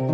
I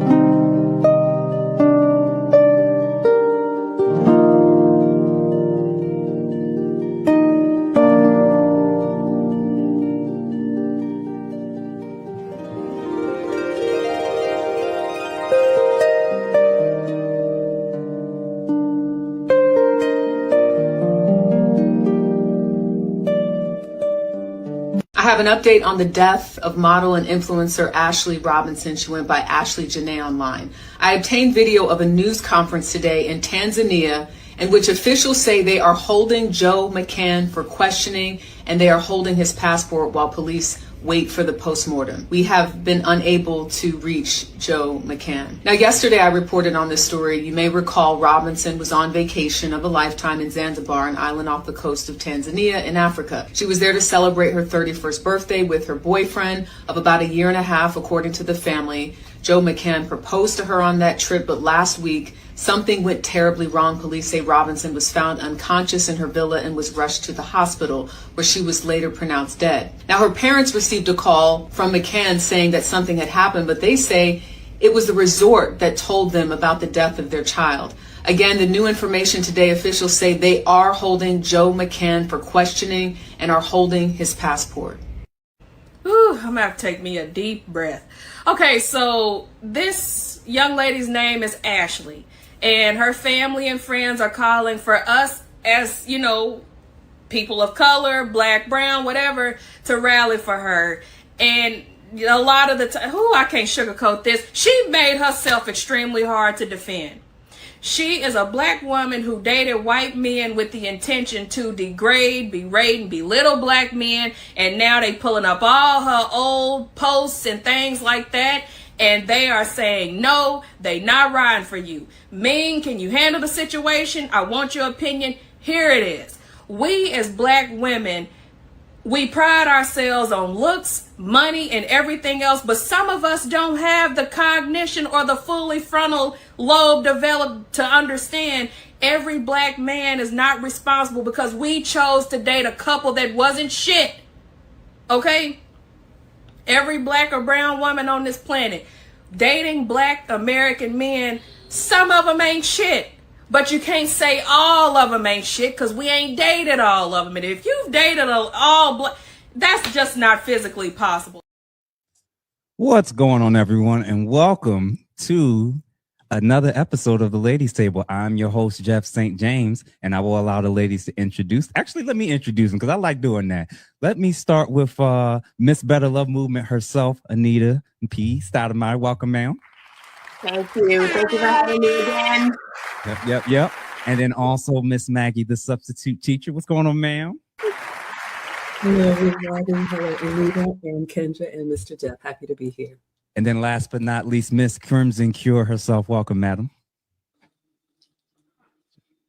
have an update on the death of model and influencer Ashley Robinson. She went by Ashley Janae online. I obtained video of a news conference today in Tanzania in which officials say they are holding Joe McCann for questioning and they are holding his passport while police wait for the postmortem. We have been unable to reach Joe McCann. Now, yesterday I reported on this story. You may recall Robinson was on vacation of a lifetime in Zanzibar, an island off the coast of Tanzania in Africa. She was there to celebrate her 31st birthday with her boyfriend of about a year and a half, according to the family. Joe McCann proposed to her on that trip, but last week, something went terribly wrong. Police say Robinson was found unconscious in her villa and was rushed to the hospital, where she was later pronounced dead. Now, her parents received a call from McCann saying that something had happened, but they say it was the resort that told them about the death of their child. Again, the new information today, officials say they are holding Joe McCann for questioning and are holding his passport. Ooh, I'm gonna have to take me a deep breath. Okay, so this young lady's name is Ashley, and her family and friends are calling for us as, you know, people of color, black, brown, whatever, to rally for her. And a lot of the time, I can't sugarcoat this, she made herself extremely hard to defend. She is a black woman who dated white men with the intention to degrade, berate, and belittle black men. And now they pulling up all her old posts and things like that. And they are saying, no, they not riding for you. Ming, can you handle the situation? I want your opinion. Here it is. We as black women, we pride ourselves on looks, money, and everything else, but some of us don't have the cognition or the fully frontal lobe developed to understand every black man is not responsible because we chose to date a couple that wasn't shit. Okay? Every black or brown woman on this planet dating black American men, some of them ain't shit. But you can't say all of them ain't shit because we ain't dated all of them. And if you've dated all black, that's just not physically possible. What's going on, everyone? And welcome to another episode of the Ladies Table. I'm your host, Jeff St. James, and I will allow the ladies to introduce. Actually, let me introduce them because I like doing that. Let me start with Miss Better Love Movement herself, Anita P. Stoudemire. Welcome, ma'am. Thank you. Thank you for having me again. Yep. And then also Miss Maggie, the substitute teacher. What's going on, ma'am? Hello, everybody. Hello, Anita and Kendra and Mr. Jeff. Happy to be here. And then last but not least, Miss Crimson Cure herself. Welcome, madam.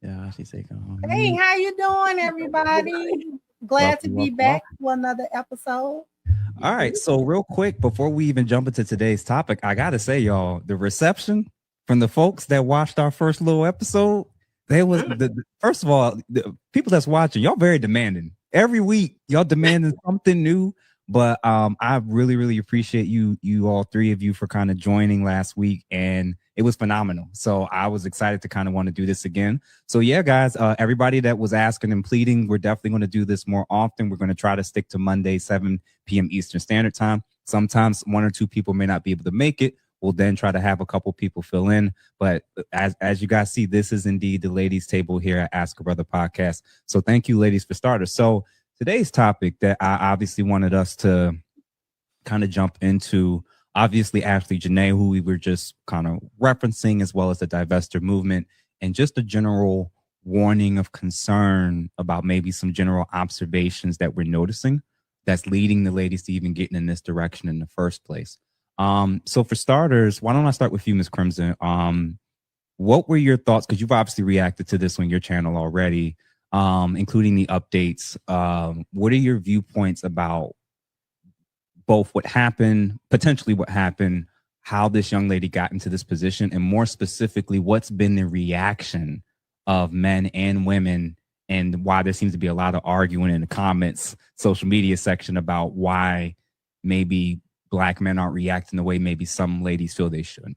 Yeah, she say, hey, how you doing, everybody? Glad to be back for another episode. All right, so real quick, before we even jump into today's topic, I gotta say, y'all, the reception from the folks that watched our first little episode, they was first of all, the people that's watching, y'all very demanding. Every week, y'all demanding something new. But I really appreciate you all three of you for kind of joining last week, and it was phenomenal. So I was excited to kind of want to do this again. So yeah, guys, everybody that was asking and pleading, we're definitely going to do this more often. We're going to try to stick to Monday, 7 p.m. Eastern Standard Time. Sometimes one or two people may not be able to make it. We'll then try to have a couple people fill in. But as you guys see, this is indeed the Ladies Table here at Ask a Brother Podcast. So thank you, ladies, for starters. So today's topic that I obviously wanted us to kind of jump into, obviously Ashley Janae, who we were just kind of referencing, as well as the Divestor movement, and just a general warning of concern about maybe some general observations that we're noticing that's leading the ladies to even getting in this direction in the first place. So for starters, why don't I start with you, Ms. Crimson? What were your thoughts? Because you've obviously reacted to this on your channel already, including the updates. What are your viewpoints about both what happened, potentially what happened, how this young lady got into this position, and more specifically, what's been the reaction of men and women, and why there seems to be a lot of arguing in the comments, social media section about why maybe Black men aren't reacting the way maybe some ladies feel they should?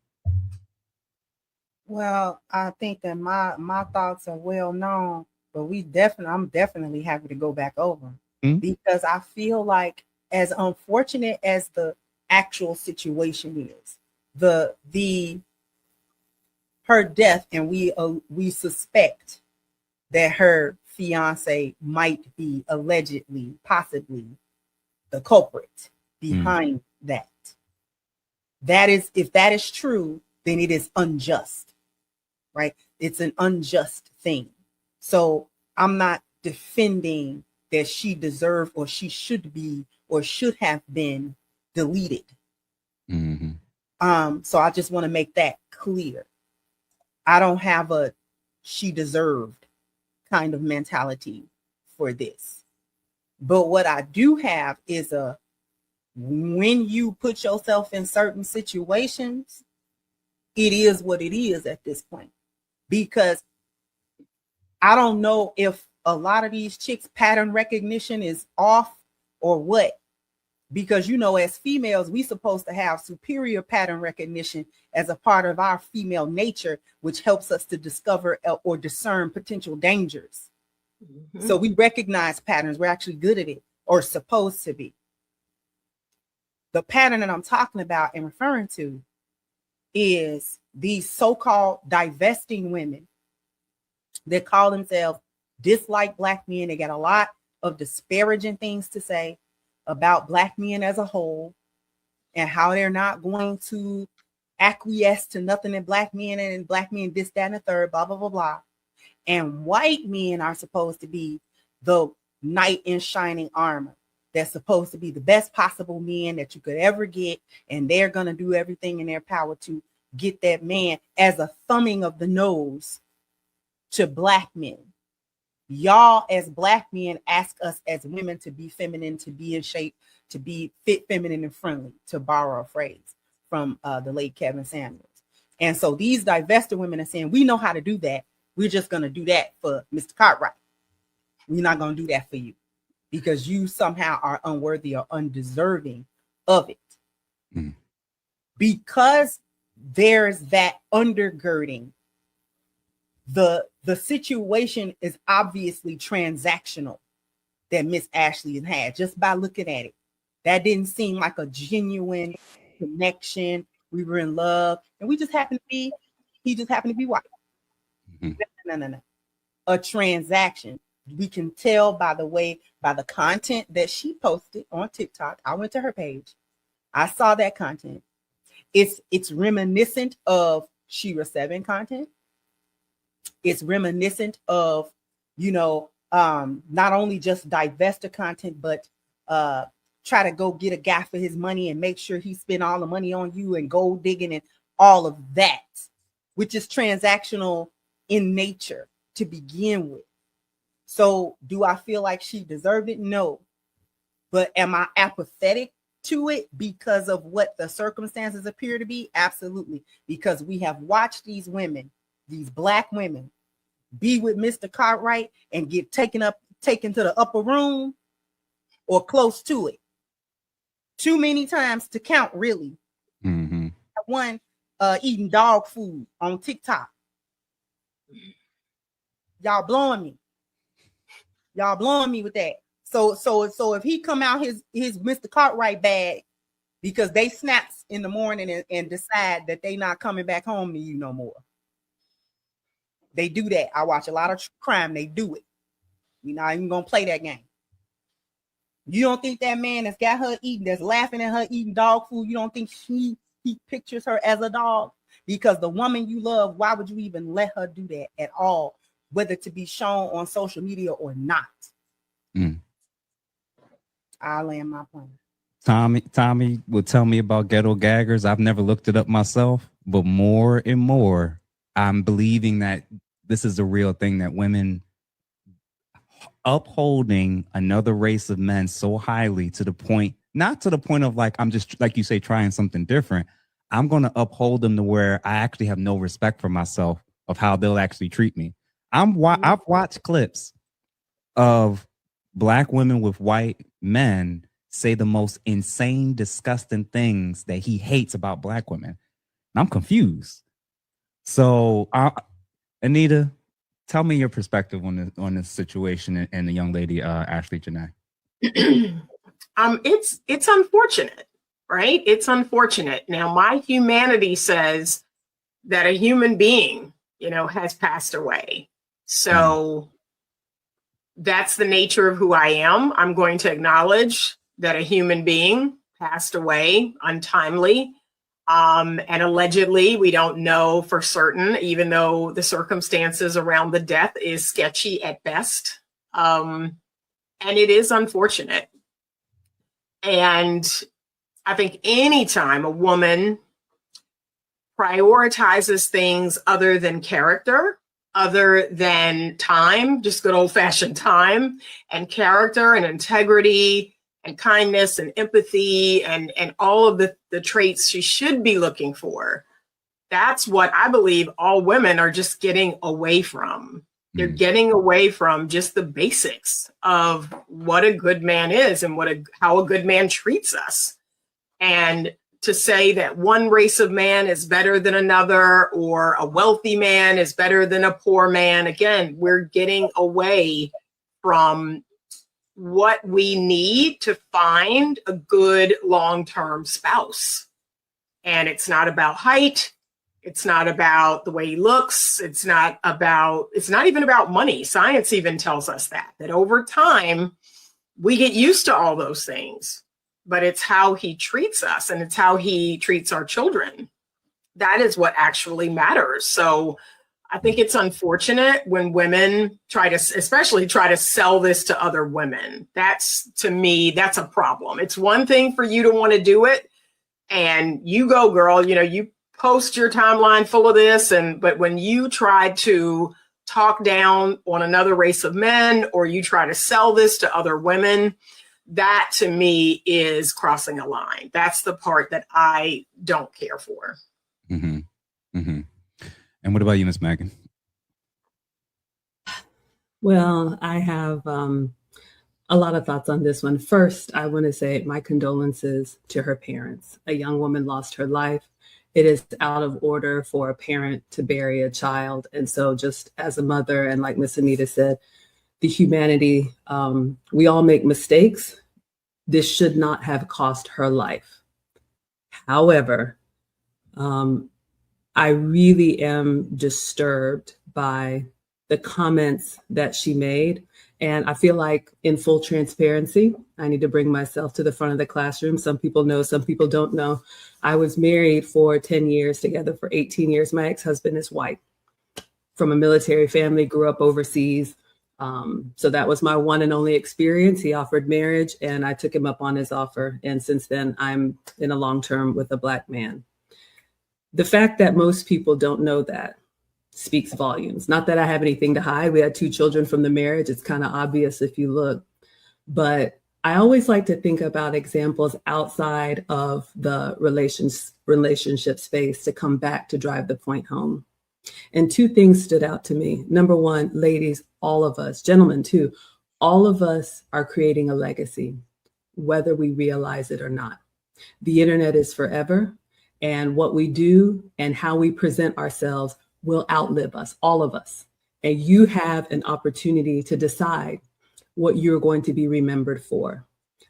Well, I think that my thoughts are well known, but I'm definitely happy to go back over Hmm? because I feel like as unfortunate as the actual situation is, the her death, and we suspect that her fiance might be allegedly, possibly the culprit behind that. That is, if that is true, then it is unjust, right? It's an unjust thing. So I'm not defending that she deserved or she should be or should have been deleted. Mm-hmm. So I just want to make that clear. I don't have a she deserved kind of mentality for this. But what I do have is a when you put yourself in certain situations, it is what it is at this point. Because I don't know if a lot of these chicks' pattern recognition is off or what. Because, you know, as females, we supposed to have superior pattern recognition as a part of our female nature, which helps us to discover or discern potential dangers. Mm-hmm. So we recognize patterns. We're actually good at it, or supposed to be. The pattern that I'm talking about and referring to is these so-called divesting women that call themselves dislike Black men. They got a lot of disparaging things to say about Black men as a whole and how they're not going to acquiesce to nothing that Black men and Black men this, that, and the third, blah, blah, blah, blah. And white men are supposed to be the knight in shining armor. They're supposed to be the best possible men that you could ever get, and they're going to do everything in their power to get that man as a thumbing of the nose to Black men. Y'all as Black men ask us as women to be feminine, to be in shape, to be fit, feminine, and friendly, to borrow a phrase from the late Kevin Samuels. And so these divested women are saying, we know how to do that. We're just going to do that for Mr. Cartwright. We're not going to do that for you because you somehow are unworthy or undeserving of it. Mm. Because there's that undergirding, the situation is obviously transactional that Miss Ashley has had just by looking at it. That didn't seem like a genuine connection. We were in love and he just happened to be white. Mm-hmm. No. A transaction. We can tell by the content that she posted on TikTok. I went to her page. I saw that content. It's reminiscent of Shira 7 content. It's reminiscent of, not only just divestor content, but try to go get a guy for his money and make sure he spent all the money on you and gold digging and all of that, which is transactional in nature to begin with. So do I feel like she deserved it? No. But am I apathetic to it because of what the circumstances appear to be? Absolutely. Because we have watched these women, these Black women, be with Mr. Cartwright and get taken to the upper room or close to it. Too many times to count, really. Mm-hmm. One eating dog food on TikTok. Y'all blowing me. Y'all blowing me with that. So if he come out his Mr. Cartwright bag because they snaps in the morning and decide that they not coming back home to you no more. They do that. I watch a lot of crime. They do it. You're not even gonna play that game. You don't think that man that's got her eating, that's laughing at her eating dog food, you don't think he pictures her as a dog? Because the woman you love, why would you even let her do that at all, whether to be shown on social media or not? I'll land my plane. Tommy will tell me about ghetto gaggers. I've never looked it up myself, but more and more I'm believing that this is a real thing, that women upholding another race of men so highly to the point, not to the point of like, I'm just, like you say, trying something different. I'm going to uphold them to where I actually have no respect for myself of how they'll actually treat me. I've watched clips of Black women with white men say the most insane, disgusting things that he hates about Black women. And I'm confused. So, Anita, tell me your perspective on this situation and the young lady, Ashley Janae. It's unfortunate, right? It's unfortunate. Now, my humanity says that a human being, has passed away. So that's the nature of who I am. I'm going to acknowledge that a human being passed away untimely. And allegedly, we don't know for certain, even though the circumstances around the death is sketchy at best. And it is unfortunate. And I think anytime a woman prioritizes things other than character, other than time, just good old fashioned time and character and integrity and kindness and empathy and all of the traits she should be looking for, that's what I believe all women are just getting away from. They're getting away from just the basics of what a good man is and how a good man treats us. And to say that one race of man is better than another, or a wealthy man is better than a poor man, again, we're getting away from what we need to find a good long-term spouse. And it's not about height. It's not about the way he looks. It's not even about money. Science even tells us that over time, we get used to all those things, but it's how he treats us and it's how he treats our children. That is what actually matters. So I think it's unfortunate when women especially try to sell this to other women. To me, that's a problem. It's one thing for you to want to do it and you go, girl, you post your timeline full of this. But when you try to talk down on another race of men, or you try to sell this to other women, that to me is crossing a line. That's the part that I don't care for. Mm-hmm. Mm-hmm. And what about you, Miss Megan? Well, I have a lot of thoughts on this one. First, I want to say my condolences to her parents. A young woman lost her life. It is out of order for a parent to bury a child. And so just as a mother, and like Miss Anita said, the humanity, we all make mistakes. This should not have cost her life. However, I really am disturbed by the comments that she made. And I feel like, in full transparency, I need to bring myself to the front of the classroom. Some people know, some people don't know. I was married for 10 years, together for 18 years. My ex-husband is white, from a military family, grew up overseas. So that was my one and only experience. He offered marriage and I took him up on his offer. And since then, I'm in a long-term with a Black man. The fact that most people don't know that speaks volumes. Not that I have anything to hide. We had 2 children from the marriage. It's kind of obvious if you look. But I always like to think about examples outside of the relationship space to come back to drive the point home. And 2 things stood out to me. Number one, ladies, all of us, gentlemen too, all of us are creating a legacy, whether we realize it or not. The internet is forever, and what we do and how we present ourselves will outlive us, all of us. And you have an opportunity to decide what you're going to be remembered for.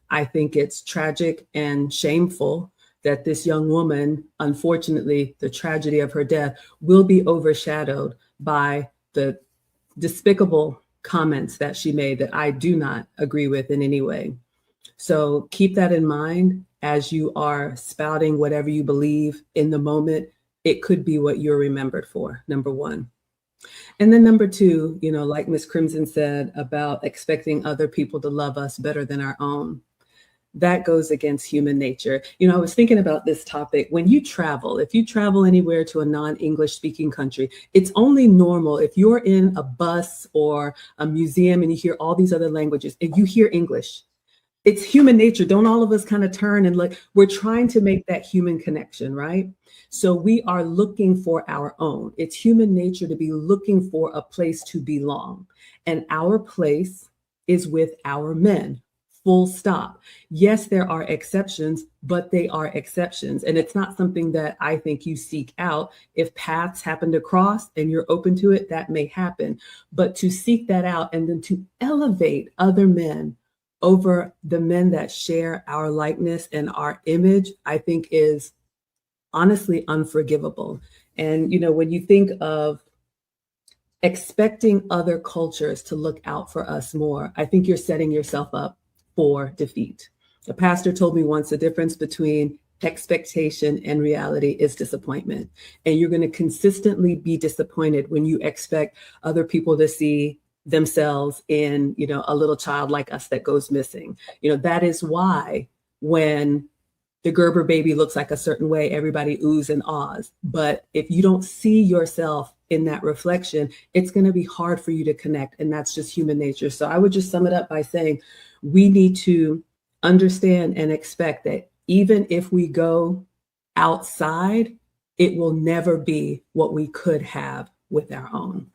I think it's tragic and shameful that this young woman, unfortunately, the tragedy of her death will be overshadowed by the despicable comments that she made that I do not agree with in any way. So keep that in mind as you are spouting whatever you believe in the moment. It could be what you're remembered for, number one. And then number two, like Miss Crimson said about expecting other people to love us better than our own. That goes against human nature. I was thinking about this topic. When you travel, if you travel anywhere to a non-English speaking country, it's only normal if you're in a bus or a museum and you hear all these other languages and you hear English. It's human nature. Don't all of us kind of turn and look? We're trying to make that human connection, right? So we are looking for our own. It's human nature to be looking for a place to belong. And our place is with our men, full stop. Yes, there are exceptions, but they are exceptions. And it's not something that I think you seek out. If paths happen to cross and you're open to it, that may happen. But to seek that out and then to elevate other men over the men that share our likeness and our image, I think is honestly unforgivable. And, when you think of expecting other cultures to look out for us more, I think you're setting yourself up for defeat. A pastor told me once the difference between expectation and reality is disappointment. And you're going to consistently be disappointed when you expect other people to see themselves in, a little child like us that goes missing. That is why when the Gerber baby looks like a certain way, everybody oohs and ahs. But if you don't see yourself in that reflection, it's going to be hard for you to connect. And that's just human nature. So I would just sum it up by saying we need to understand and expect that even if we go outside, it will never be what we could have with our own.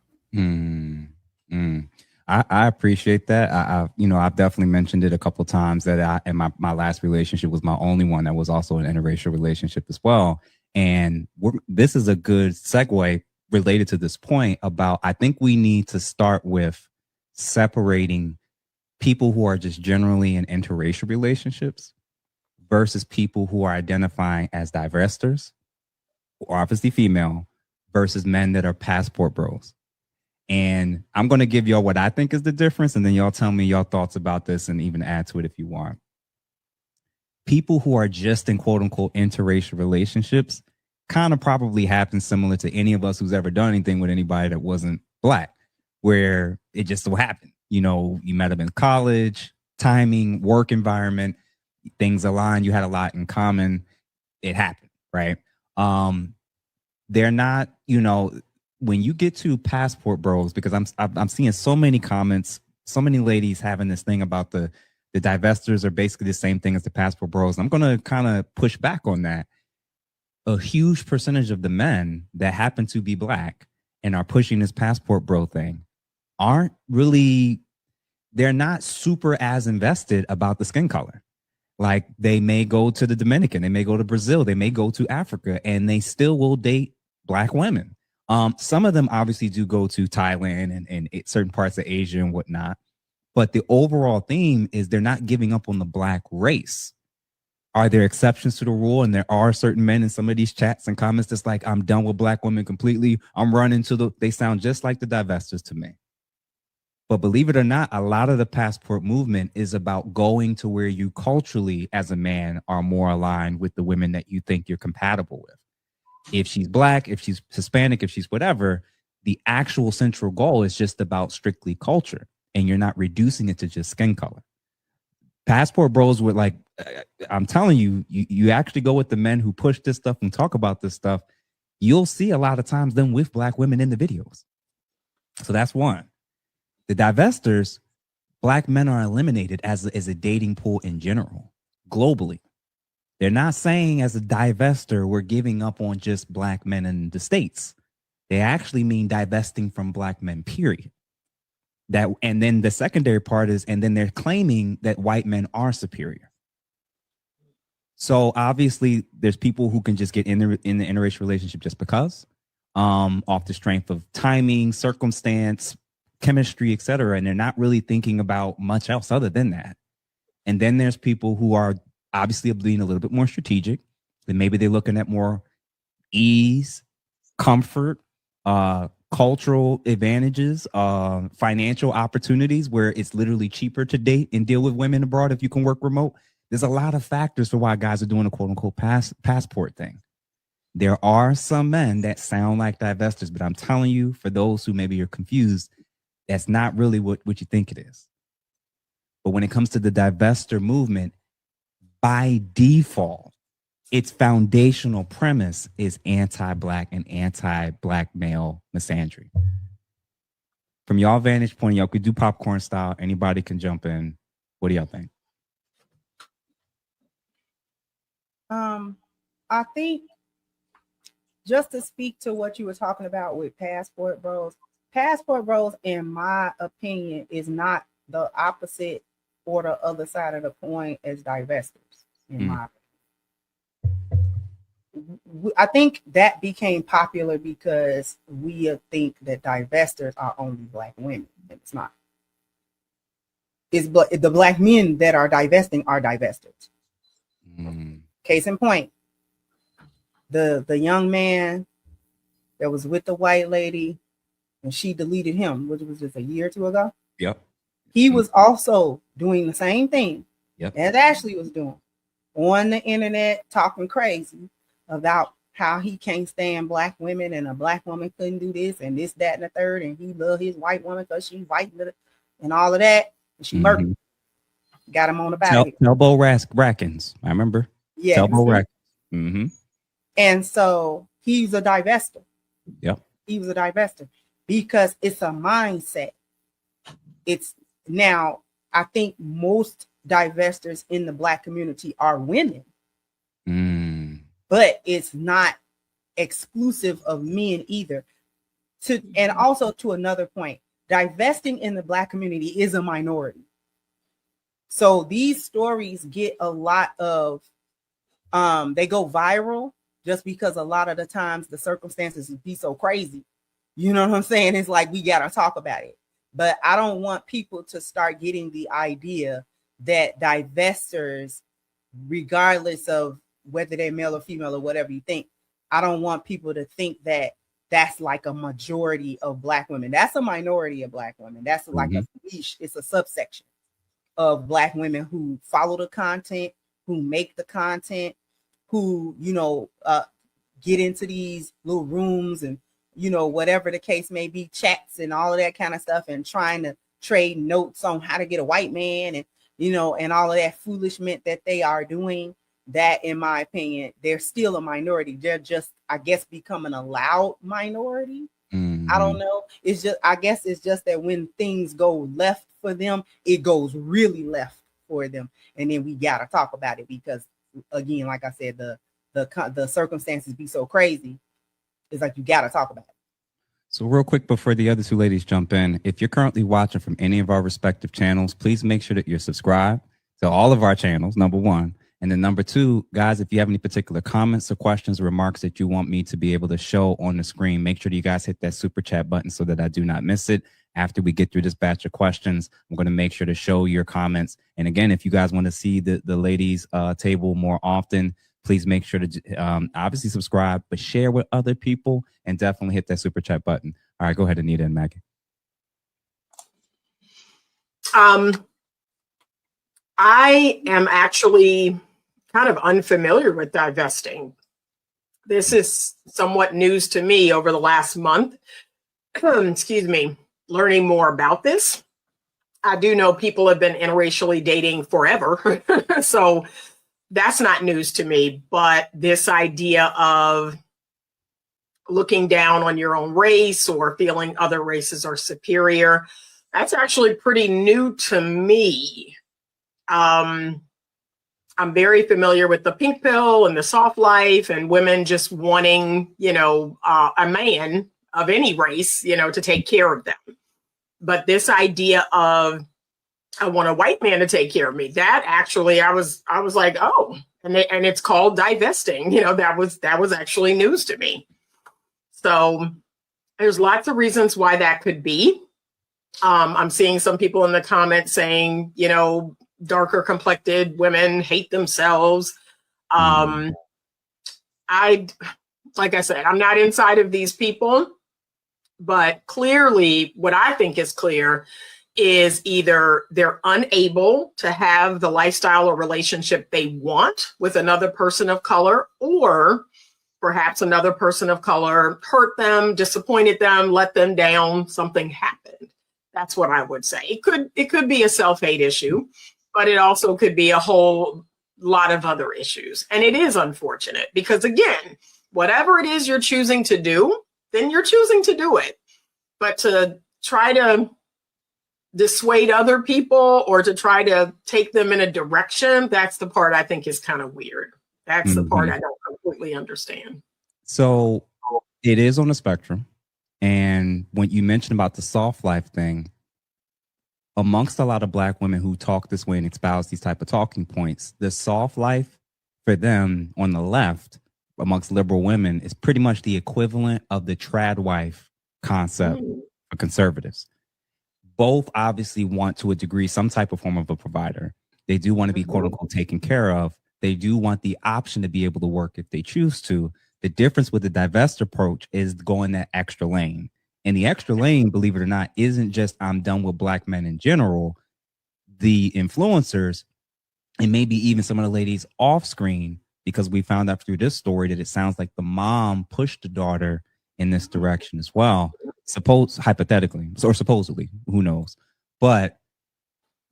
I appreciate that. I've definitely mentioned it a couple of times that my last relationship was my only one that was also an interracial relationship as well. And this is a good segue related to this point about, I think we need to start with separating people who are just generally in interracial relationships versus people who are identifying as divestors, or obviously female, versus men that are passport bros. And I'm going to give y'all what I think is the difference, and then y'all tell me your thoughts about this and even add to it if you want. People who are just in quote unquote interracial relationships kind of probably happen similar to any of us who's ever done anything with anybody that wasn't Black, where it just so happened. You met them in college, timing, work environment, things aligned, you had a lot in common. It happened, right? They're not, when you get to passport bros, because I'm seeing so many comments, so many ladies having this thing about the divestors are basically the same thing as the passport bros. I'm going to kind of push back on that. A huge percentage of the men that happen to be Black and are pushing this passport bro thing they're not super as invested about the skin color. Like, they may go to the Dominican, they may go to Brazil, they may go to Africa, and they still will date Black women. Some of them obviously do go to Thailand and certain parts of Asia and whatnot. But the overall theme is they're not giving up on the Black race. Are there exceptions to the rule? And there are certain men in some of these chats and comments that's like, I'm done with Black women completely. I'm running they sound just like the divestors to me. But believe it or not, a lot of the passport movement is about going to where you culturally as a man are more aligned with the women that you think you're compatible with. If she's Black, if she's Hispanic, if she's whatever, the actual central goal is just about strictly culture, and you're not reducing it to just skin color. Passport bros would I'm telling you, you actually go with the men who push this stuff and talk about this stuff, you'll see a lot of times them with Black women in the videos. So that's one. The divestors, Black men are eliminated as a dating pool in general, globally. They're not saying as a divestor, we're giving up on just Black men in the States. They actually mean divesting from Black men, period. And then the secondary part is, and then they're claiming that white men are superior. So obviously there's people who can just get in the interracial relationship just because, off the strength of timing, circumstance, chemistry, etc. And they're not really thinking about much else other than that. And then there's people who are obviously being a little bit more strategic. Then maybe they're looking at more ease, comfort, cultural advantages, financial opportunities where it's literally cheaper to date and deal with women abroad if you can work remote. There's a lot of factors for why guys are doing a quote unquote passport thing. There are some men that sound like divestors, but I'm telling you, for those who maybe are confused, that's not really what you think it is. But when it comes to the divestor movement, by default, its foundational premise is anti-Black and anti-Black male misandry. From y'all vantage point, y'all could do popcorn style. Anybody can jump in. What do y'all think? I think, just to speak to what you were talking about with passport bros, in my opinion, is not the opposite or the other side of the coin as divestors, in my I think that became popular because we think that divestors are only Black women, and it's not. It's the Black men that are divesting are divestors. Case in point, the young man that was with the white lady and she deleted him, which was just a year or two ago. Yep. He was also doing the same thing Yep. as Ashley was doing on the internet, talking crazy about how he can't stand Black women and a Black woman couldn't do this and this, that, and the third, and he loved his white woman because she's white and all of that. And she murdered him. Got him on the back. Elbow rackings. I remember. Yeah. Elbow rackings. And so he's a divestor. Yep. He was a divestor because it's a mindset. It's now, I think most divestors in the Black community are women, but it's not exclusive of men either. And also to another point, divesting in the Black community is a minority. So these stories get a lot of, they go viral just because a lot of the times the circumstances be so crazy. You know what I'm saying? It's like, we got to talk about it. But I don't want people to start getting the idea that divestors, regardless of whether they're male or female or whatever you think, I don't want people to think that that's like a majority of Black women. That's a minority of Black women. That's like a niche. It's a subsection of Black women who follow the content, who make the content, who, get into these little rooms and, whatever the case may be, chats and all of that kind of stuff, and trying to trade notes on how to get a white man and, and all of that foolishment that they are doing. That, in my opinion, they're still a minority. They're just, I guess, becoming a loud minority. I don't know. I guess it's just that when things go left for them, it goes really left for them. And then we got to talk about it because, again, like I said, the circumstances be so crazy. It's like, you got to talk about it. So real quick before the other two ladies jump in, if you're currently watching from any of our respective channels, please make sure that you're subscribed to all of our channels, number one. And then number two, guys, if you have any particular comments or questions or remarks that you want me to be able to show on the screen, make sure that you guys hit that super chat button so that I do not miss it. After we get through this batch of questions, I'm going to make sure to show your comments. And again, if you guys want to see the ladies' table more often, please make sure to obviously subscribe, but share with other people and definitely hit that super chat button. All right, go ahead, Anita and Maggie. I am actually kind of unfamiliar with divesting. This is somewhat news to me over the last month. Excuse me, learning more about this. I do know people have been interracially dating forever, so that's not news to me. But this idea of looking down on your own race or feeling other races are superior, that's actually pretty new to me. I'm very familiar with the pink pill and the soft life and women just wanting, a man of any race, to take care of them. But this idea of, I want a white man to take care of me, that actually, I was like, oh, and it's called divesting. That was actually news to me. So there's lots of reasons why that could be. I'm seeing some people in the comments saying, darker complected women hate themselves. Like I said, I'm not inside of these people, but clearly what I think is clear is either they're unable to have the lifestyle or relationship they want with another person of color, or perhaps another person of color hurt them, disappointed them, let them down, something happened. That's what I would say. It could be a self-hate issue, but it also could be a whole lot of other issues. And it is unfortunate because, again, whatever it is you're choosing to do, then you're choosing to do it. But to try to dissuade other people or to try to take them in a direction, that's the part I think is kind of weird. That's the part I don't completely understand. So it is on the spectrum. And when you mentioned about the soft life thing, amongst a lot of Black women who talk this way and espouse these type of talking points, the soft life for them on the left, amongst liberal women, is pretty much the equivalent of the trad wife concept for conservatives. Both obviously want, to a degree, some type of form of a provider. They do want to be quote unquote taken care of. They do want the option to be able to work if they choose to. The difference with the divest approach is going that extra lane. And the extra lane, believe it or not, isn't just I'm done with Black men in general. The influencers, and maybe even some of the ladies off screen, because we found out through this story that it sounds like the mom pushed the daughter in this direction as well. Hypothetically, or supposedly, who knows? But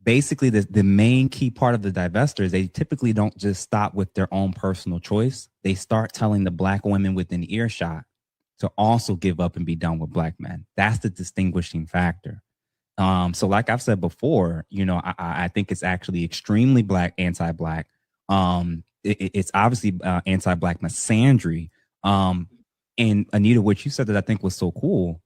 basically, the main key part of the divestors, they typically don't just stop with their own personal choice. They start telling the Black women within earshot to also give up and be done with Black men. That's the distinguishing factor. So like I've said before, you know, I think it's actually extremely Black, anti-Black. It's obviously anti-Black misandry. And Anita, what you said that I think was so cool,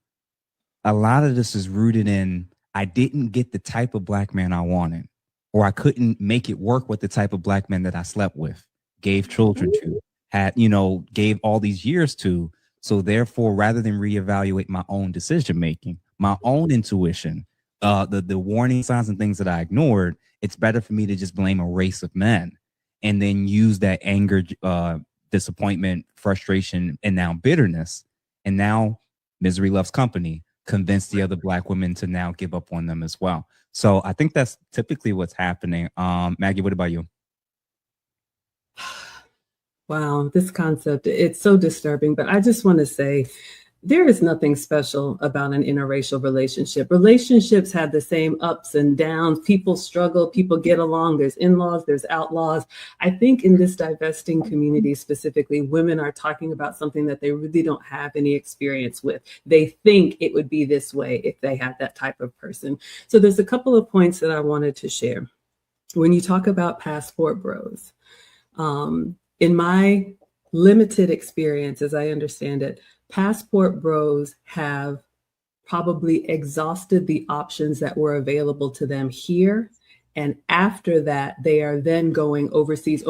a lot of this is rooted in, I didn't get the type of Black man I wanted, or I couldn't make it work with the type of Black men that I slept with, gave children to, had, you know, gave all these years to. So therefore, rather than reevaluate my own decision making, my own intuition, the warning signs and things that I ignored, it's better for me to just blame a race of men and then use that anger, disappointment, frustration, and now bitterness. And now misery loves company, convince the other Black women to now give up on them as well. So I think that's typically what's happening. Maggie, what about you? Wow, this concept, it's so disturbing, but I just want to say there is nothing special about an interracial relationship. Relationships have the same ups and downs. People struggle, people get along. There's in-laws, there's outlaws. I think in this divesting community specifically, women are talking about something that they really don't have any experience with. They think it would be this way if they had that type of person. So there's a couple of points that I wanted to share. When you talk about passport bros, in my limited experience, as I understand it, passport bros have probably exhausted the options that were available to them here. And after that, they are then going overseas,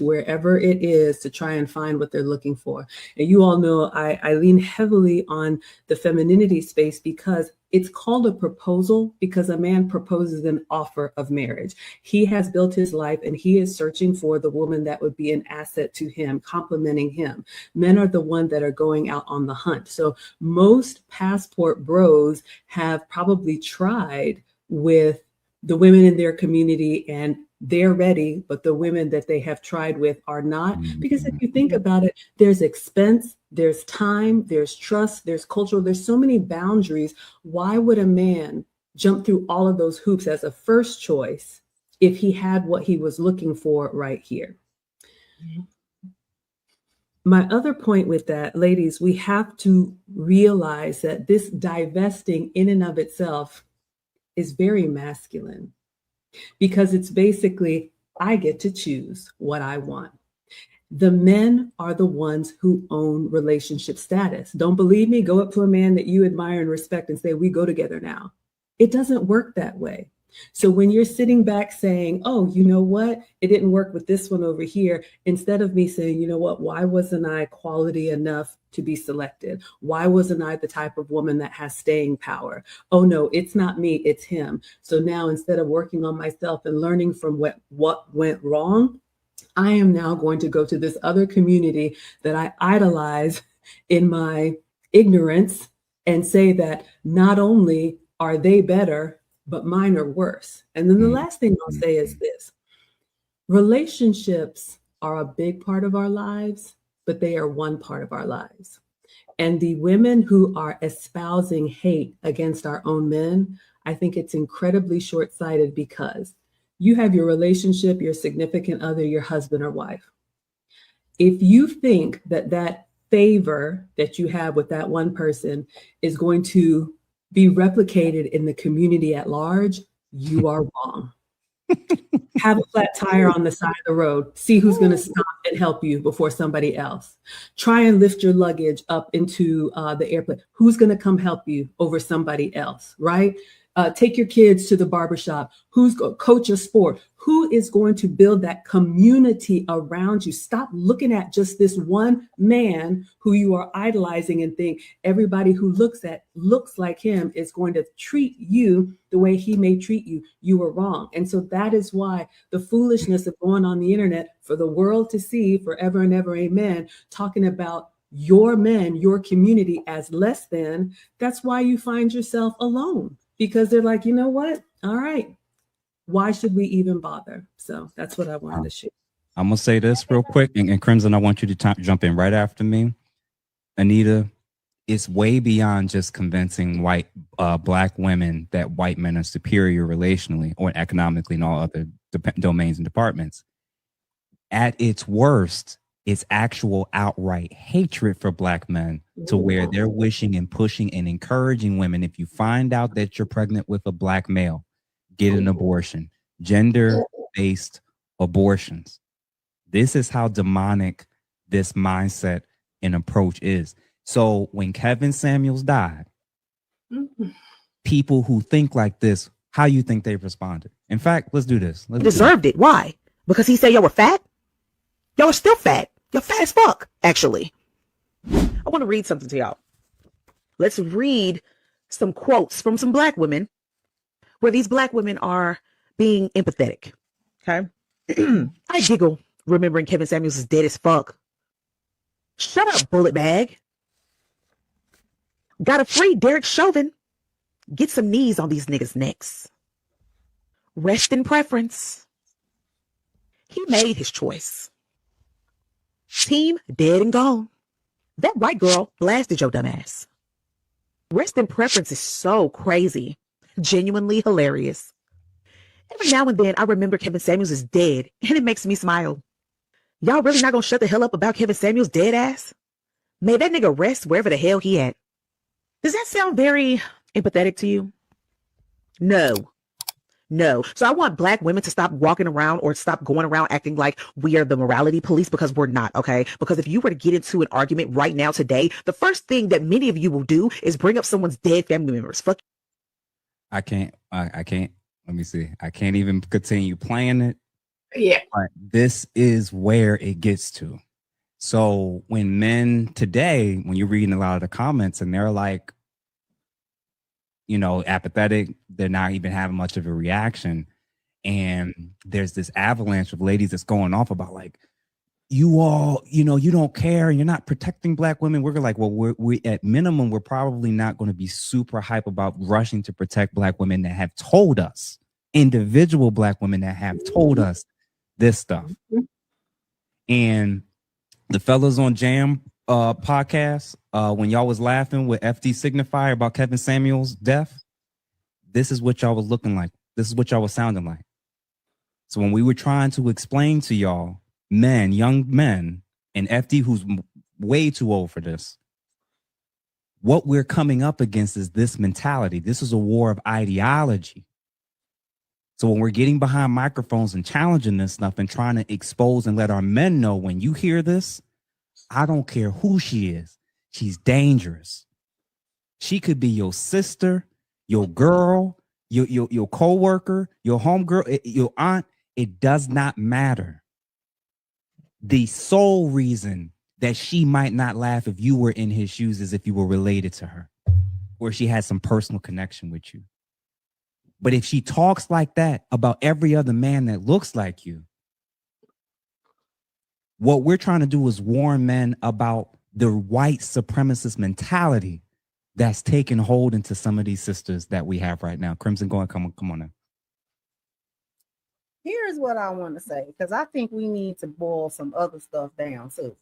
wherever it is, to try and find what they're looking for. And you all know I lean heavily on the femininity space because it's called a proposal, because a man proposes an offer of marriage. He has built his life and he is searching for the woman that would be an asset to him, complementing him. Men are the ones that are going out on the hunt. So most passport bros have probably tried with the women in their community and they're ready, but the women that they have tried with are not. Because if you think about it, there's expense, there's time, there's trust, there's cultural, there's so many boundaries. Why would a man jump through all of those hoops as a first choice if he had what he was looking for right here? My other point with that, ladies, we have to realize that this divesting in and of itself is very masculine, because it's basically, I get to choose what I want. The men are the ones who own relationship status. Don't believe me? Go up to a man that you admire and respect and say, we go together now. It doesn't work that way. So when you're sitting back saying, oh, you know what? It didn't work with this one over here. Instead of me saying, you know what? Why wasn't I quality enough to be selected? Why wasn't I the type of woman that has staying power? Oh, no, it's not me, it's him. So now instead of working on myself and learning from what went wrong, I am now going to go to this other community that I idolize in my ignorance and say that not only are they better, but mine are worse. And then the last thing I'll say is this: relationships are a big part of our lives, but they are one part of our lives. And the women who are espousing hate against our own men, I think it's incredibly short-sighted, because you have your relationship, your significant other, your husband or wife. If you think that that favor that you have with that one person is going to be replicated in the community at large, you are wrong. Have a flat tire on the side of the road. See who's going to stop and help you before somebody else. Try and lift your luggage up into the airplane. Who's going to come help you over somebody else, right? take your kids to the barbershop, who's going to coach a sport, who is going to build that community around you. Stop looking at just this one man who you are idolizing and think everybody who looks like him is going to treat you the way he may treat you. You are wrong. And so that is why the foolishness of going on the internet for the world to see forever and ever, amen, talking about your men, your community as less than, that's why you find yourself alone. Because they're like, you know what? All right. Why should we even bother? So that's what I wanted to share. I'm going to say this real quick. And Crimson, I want you to jump in right after me. Anita, it's way beyond just convincing black women that white men are superior relationally or economically in all other domains and departments. At its worst, it's actual outright hatred for black men to where they're wishing and pushing and encouraging women. If you find out that you're pregnant with a black male, get an abortion, gender-based abortions. This is how demonic this mindset and approach is. So when Kevin Samuels died, people who think like this, how you think they've responded? In fact, let's do this. Deserved it. Why? Because he said y'all were fat? Y'all are still fat. You're fat as fuck, actually. I want to read something to y'all. Let's read some quotes from some black women where these black women are being empathetic. Okay. I giggle remembering Kevin Samuels is dead as fuck. Shut up, bullet bag. Gotta free Derek Chauvin. Get some knees on these niggas' necks. Rest in preference. He made his choice. Team dead and gone. That white girl blasted your dumb ass. Rest in preference is so crazy. Genuinely hilarious. Every now and then I remember Kevin Samuels is dead and it makes me smile. Y'all really not gonna shut the hell up about Kevin Samuels' dead ass? May that nigga rest wherever the hell he at. Does that sound very empathetic to you? No. So I want black women to stop walking around or stop going around acting like we are the morality police, because we're not, okay? Because if you were to get into an argument right now today, the first thing that many of you will do is bring up someone's dead family members. Fuck. I can't. Let me see. I can't even continue playing it. Yeah. But this is where it gets to. So when men today, when you're reading a lot of the comments and they're like, apathetic, they're not even having much of a reaction. And there's this avalanche of ladies that's going off about like, you all, you don't care. You're not protecting black women. We're like, well, we at minimum, we're probably not going to be super hype about rushing to protect black women that have told us, individual black women that have told us this stuff. And the fellas on Jam podcast, when y'all was laughing with FD Signifier about Kevin Samuels' death, this is what y'all was looking like. This is what y'all was sounding like. So when we were trying to explain to y'all, men, young men, and FD, who's way too old for this, what we're coming up against is this mentality. This is a war of ideology. So when we're getting behind microphones and challenging this stuff and trying to expose and let our men know, when you hear this, I don't care who she is. She's dangerous. She could be your sister, your girl, your co-worker, your homegirl, your aunt. It does not matter. The sole reason that she might not laugh if you were in his shoes is if you were related to her or she had some personal connection with you. But if she talks like that about every other man that looks like you, what we're trying to do is warn men about the white supremacist mentality that's taken hold into some of these sisters that we have right now. Crimson, go on, come on now. Here's what I want to say, because I think we need to boil some other stuff down too.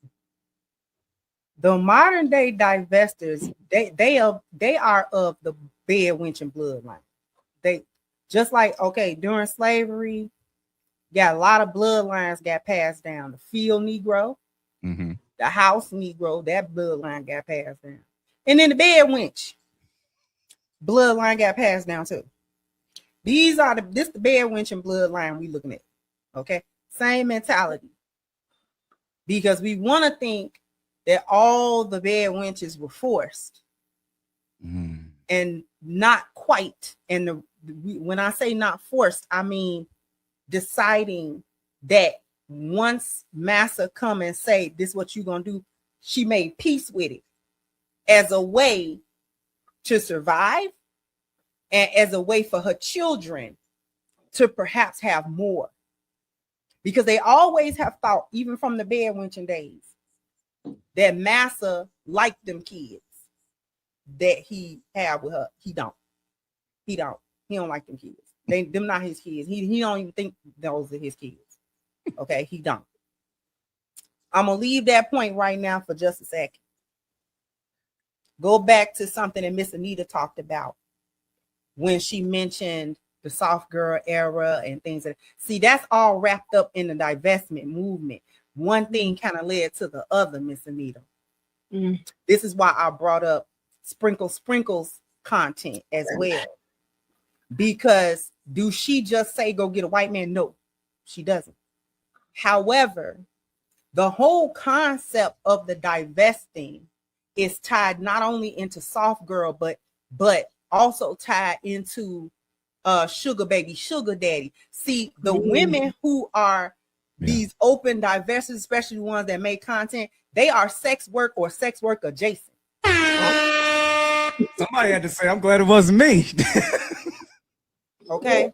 The modern day divestors, they are of the bed wenching bloodline. They just like, okay, during slavery, a lot of bloodlines got passed down. The field Negro, the house Negro, that bloodline got passed down. And then the bed wench bloodline got passed down too. This the bed wenching bloodline we looking at. Okay. Same mentality. Because we want to think that all the bed wenches were forced. And and not quite. And when I say not forced, I mean deciding that once Massa come and say this is what you're gonna do, she made peace with it as a way to survive and as a way for her children to perhaps have more. Because they always have thought, even from the bed wenching days, that Massa liked them kids that he had with her. He don't like them kids. Them not his kids. He don't even think those are his kids. Okay, he don't. I'm gonna leave that point right now for just a second. Go back to something that Miss Anita talked about when she mentioned the soft girl era and things. See, that's all wrapped up in the divestment movement. One thing kind of led to the other, Miss Anita. This is why I brought up sprinkles content as well. Because do she just say go get a white man? No, she doesn't. However, the whole concept of the divesting is tied not only into soft girl, but also tied into sugar baby, sugar daddy. See, the women who are these open divestors, especially the ones that make content, they are sex work or sex work adjacent. Somebody had to say, I'm glad it wasn't me. Okay.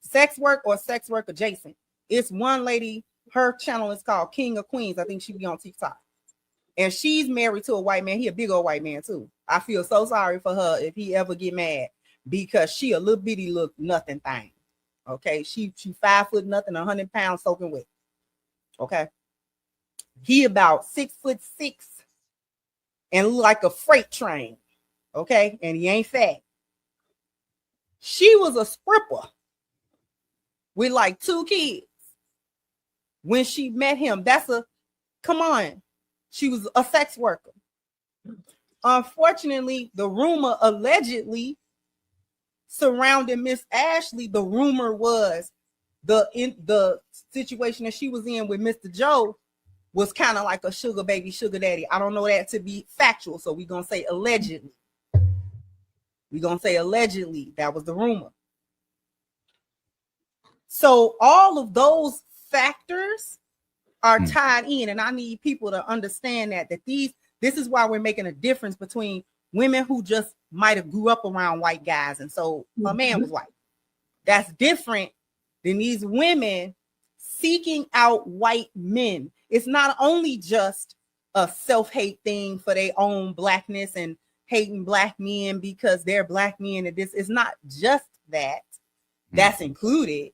Sex work or sex work adjacent. It's one lady, her channel is called King of Queens. I think she be on TikTok. And she's married to a white man. He a big old white man too. I feel so sorry for her if he ever get mad, because she a little bitty look nothing thing. Okay. She 5 foot nothing, 100 pounds soaking wet. Okay. He about 6'6" and look like a freight train. Okay. And he ain't fat. She was a stripper with like 2 kids when she met him. Come on. She was a sex worker. Unfortunately, the rumor allegedly surrounding Miss Ashley, the rumor was the situation that she was in with Mr. Joe was kind of like a sugar baby, sugar daddy. I don't know that to be factual, so we're going to say allegedly. We're going to say allegedly. That was the rumor. So all of those factors are tied in, and I need people to understand that this is why we're making a difference between women who just might have grew up around white guys, and so a man was white. That's different than these women seeking out white men. It's not only just a self-hate thing for their own blackness and hating black men because they're black men, and this is not just that. That's included,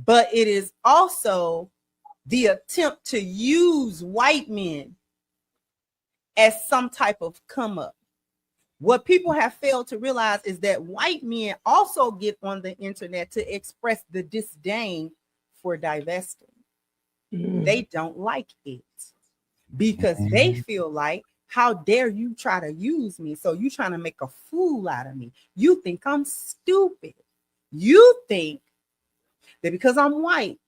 but it is also the attempt to use white men as some type of come up. What people have failed to realize is that white men also get on the internet to express the disdain for divesting. They don't like it because they feel like, how dare you try to use me? So you trying to make a fool out of me. You think I'm stupid. You think that because I'm white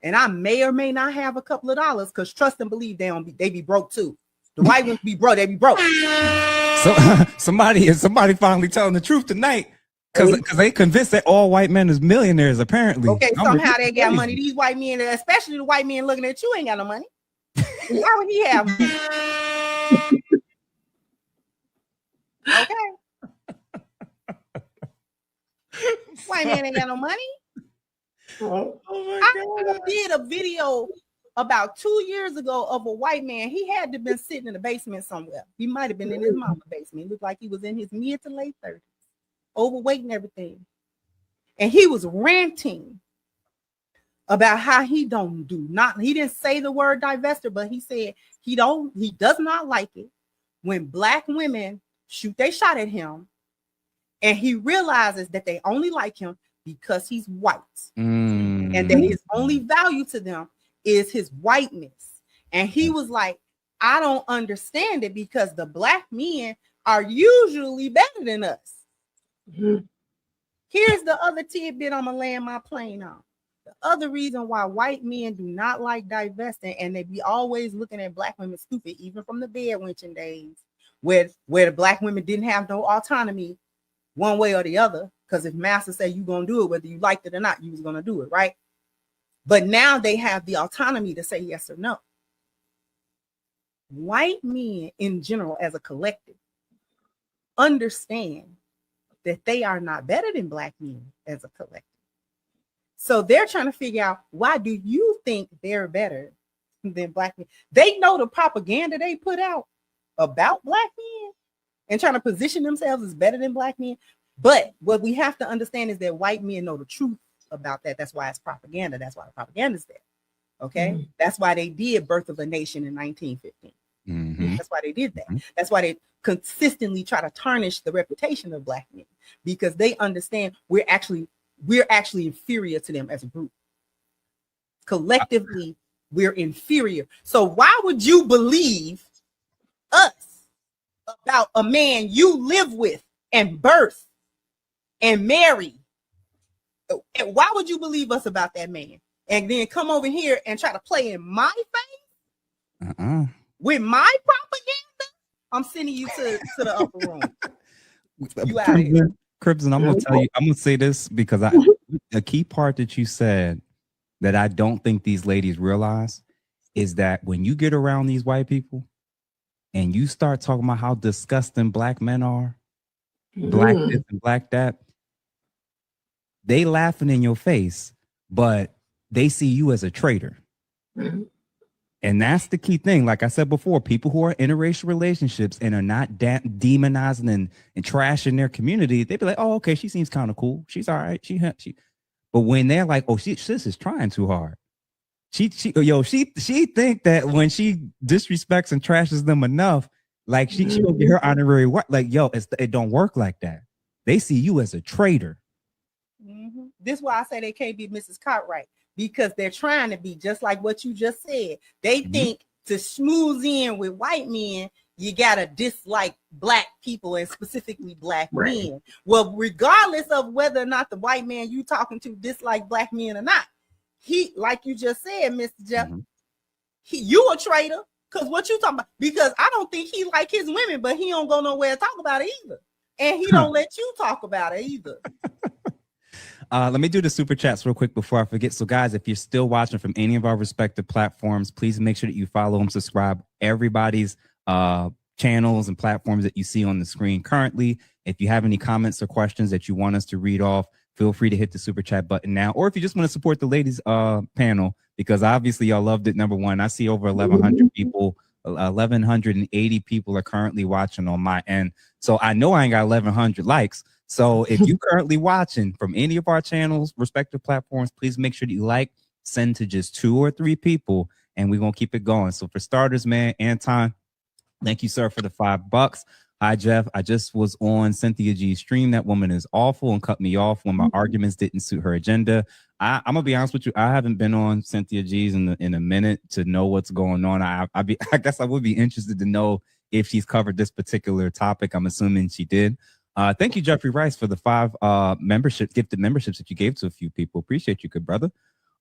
and I may or may not have a couple of dollars, because trust and believe they be broke too. The white ones be broke, they be broke. So somebody finally telling the truth tonight, because they convinced that all white men is millionaires apparently. Okay, somehow they got money. These white men, especially the white men looking at you, ain't got no money. Why would he have money? Okay. White man ain't got no money. I did a video about 2 years ago of a white man. He had to have been sitting in the basement somewhere. He might have been in his mama's basement. It looked like he was in his mid to late 30s, overweight and everything. And he was ranting about how he didn't say the word divestor, but he said he does not like it when black women shoot their shot at him, and he realizes that they only like him because he's white, and that his only value to them is his whiteness. And he was like, I don't understand it, because the black men are usually better than us. Here's the other tidbit I'm gonna land my plane on. The other reason why white men do not like divesting, and they be always looking at black women stupid, even from the bed wenching days, where the black women didn't have no autonomy one way or the other. Because if master say you're gonna do it, whether you liked it or not, you was gonna do it, right? But now they have the autonomy to say yes or no. White men in general, as a collective, understand that they are not better than black men as a collective. So they're trying to figure out, why do you think they're better than black men? They know the propaganda they put out about black men and trying to position themselves as better than black men. But what we have to understand is that white men know the truth about that. That's why it's propaganda. That's why the propaganda is there. Okay. That's why they did Birth of a Nation in 1915. That's why they did that. That's why they consistently try to tarnish the reputation of black men, because they understand we're actually inferior to them as a group. Collectively, we're inferior. So why would you believe us about a man you live with and birth and marry? And why would you believe us about that man? And then come over here and try to play in my face with my propaganda? I'm sending you to the upper room. You out of here. Cribson, I'm gonna say this because a key part that you said that I don't think these ladies realize is that when you get around these white people and you start talking about how disgusting black men are, black this and black that, they laughing in your face, but they see you as a traitor. And that's the key thing. Like I said before, people who are in interracial relationships and are not demonizing and trashing their community, they be like, oh, okay, she seems kind of cool. She's all right. She. But when they're like, oh, sis is trying too hard. She think that when she disrespects and trashes them enough, like she'll get her honorary what? Like, yo, it don't work like that. They see you as a traitor. This is why I say they can't be Mrs. Cartwright, because they're trying to be just like what you just said. They think to schmooze in with white men, you gotta dislike black people and specifically black men. Well, regardless of whether or not the white man you talking to dislike black men or not, he, like you just said, Mr. Jeff, you a traitor. Because what you talking about? Because I don't think he like his women, but he don't go nowhere to talk about it either. And he don't let you talk about it either. Let me do the super chats real quick before I forget. So guys, if you're still watching from any of our respective platforms, please make sure that you follow and subscribe everybody's channels and platforms that you see on the screen currently. If you have any comments or questions that you want us to read off, feel free to hit the super chat button now. Or if you just want to support the ladies panel, because obviously y'all loved it. Number one, I see over 1,100 people, 1,180 people are currently watching on my end. So I know I ain't got 1,100 likes. So if you're currently watching from any of our channels, respective platforms, please make sure that you like, send to just 2 or 3 people, and we're going to keep it going. So for starters, man, Anton, thank you, sir, for the $5. Hi, Jeff. I just was on Cynthia G's stream. That woman is awful and cut me off when my arguments didn't suit her agenda. I'm going to be honest with you. I haven't been on Cynthia G's in a minute to know what's going on. I guess I would be interested to know if she's covered this particular topic. I'm assuming she did. Thank you, Jeffrey Rice, for the 5 gifted memberships that you gave to a few people. Appreciate you, good brother.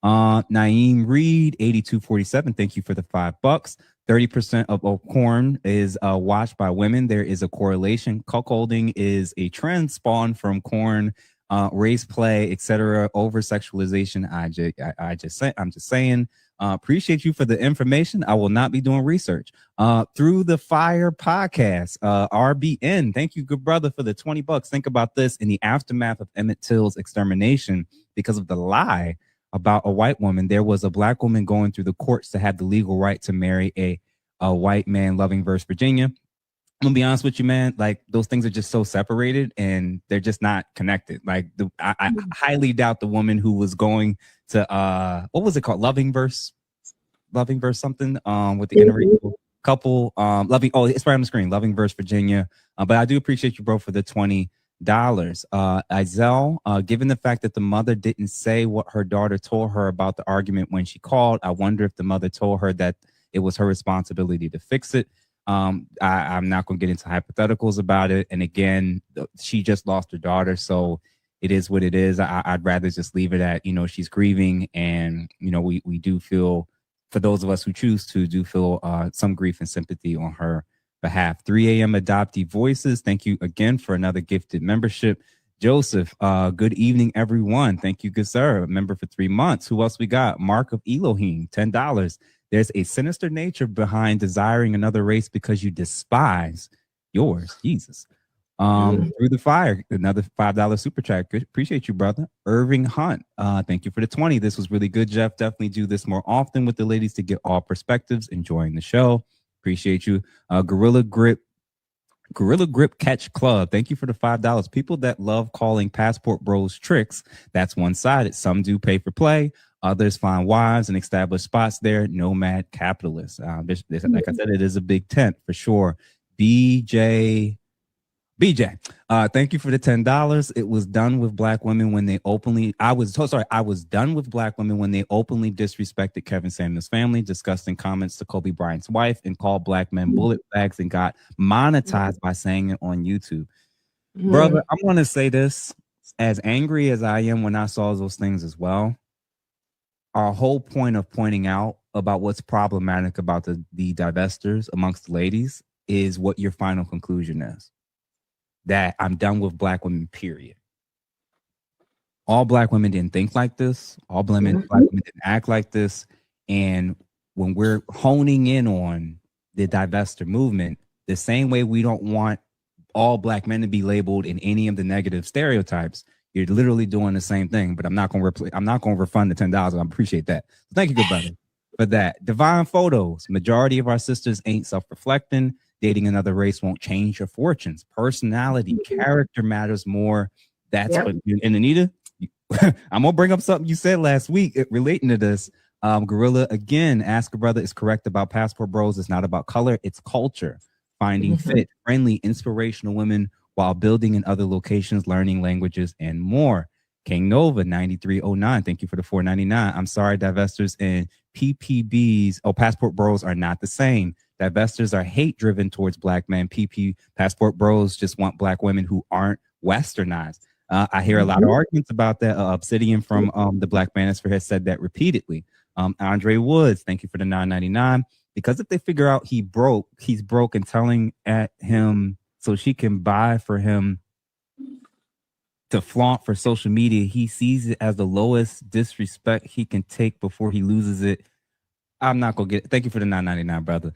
Naeem Reed, 8247. Thank you for the $5. 30% of corn is watched by women. There is a correlation. Cuckolding is a trend spawned from corn, race play, etc. Over sexualization. I'm just saying. Appreciate you for the information. I will not be doing research. Through the Fire podcast, RBN. Thank you, good brother, for the $20. Think about this: in the aftermath of Emmett Till's extermination, because of the lie about a white woman, there was a black woman going through the courts to have the legal right to marry a white man, Loving versus Virginia. I'm gonna be honest with you, man. Like, those things are just so separated and they're just not connected. Like, I highly doubt the woman who was going to what was it called? Loving versus something with the interracial couple. It's right on the screen. Loving versus Virginia. But I do appreciate you, bro, for the $20. Izell, given the fact that the mother didn't say what her daughter told her about the argument when she called, I wonder if the mother told her that it was her responsibility to fix it. I'm not going to get into hypotheticals about it. And again, she just lost her daughter, so it is what it is. I'd rather just leave it at, she's grieving, and we do feel, for those of us who choose to, do feel some grief and sympathy on her behalf. 3 a.m. Adoptee Voices, thank you again for another gifted membership. Joseph, good evening, everyone. Thank you, good sir. A member for 3 months. Who else we got? Mark of Elohim, $10. There's a sinister nature behind desiring another race because you despise yours. Jesus. Through the fire, another $5 super chat. Good. Appreciate you, brother. Irving Hunt, thank you for the 20. This was really good, Jeff. Definitely do this more often with the ladies to get all perspectives. Enjoying the show. Appreciate you. Gorilla Grip Catch Club, thank you for the $5. People that love calling passport bros tricks, that's one-sided. Some do pay for play, others find wives and establish spots there. Nomad capitalists. Like I said, it is a big tent for sure. BJ, thank you for the $10. It was done with black women when they openly, I was done with black women when they openly disrespected Kevin Samuels' family, disgusting comments to Kobe Bryant's wife, and called black men bullet bags and got monetized by saying it on YouTube. Brother, I'm going to say this, as angry as I am when I saw those things as well, our whole point of pointing out about what's problematic about the divestors amongst the ladies is what your final conclusion is. That I'm done with black women, period. All black women didn't think like this. All black women didn't act like this. And when we're honing in on the divestor movement, the same way we don't want all black men to be labeled in any of the negative stereotypes, you're literally doing the same thing. But I'm not going to refund the $10. I appreciate that. Thank you, good brother, for that. Divine Photos. Majority of our sisters ain't self-reflecting. Dating another race won't change your fortunes. Personality, character matters more. That's what. And Anita, I'm gonna bring up something you said last week relating to this. Gorilla again, ask a brother is correct about passport bros. It's not about color, it's culture. Finding fit, friendly, inspirational women while building in other locations, learning languages, and more. King Nova 9309. Thank you for the $4.99. I'm sorry, divestors and PPBs. Passport bros are not the same. Divestors are hate-driven towards black men. Passport bros just want black women who aren't westernized. I hear a lot of arguments about that. Obsidian from the Black Manosphere has said that repeatedly. Andre Woods, thank you for the $9.99. Because if they figure out he's broke and telling at him so she can buy for him to flaunt for social media, he sees it as the lowest disrespect he can take before he loses it. I'm not gonna get it. Thank you for the $9.99, brother.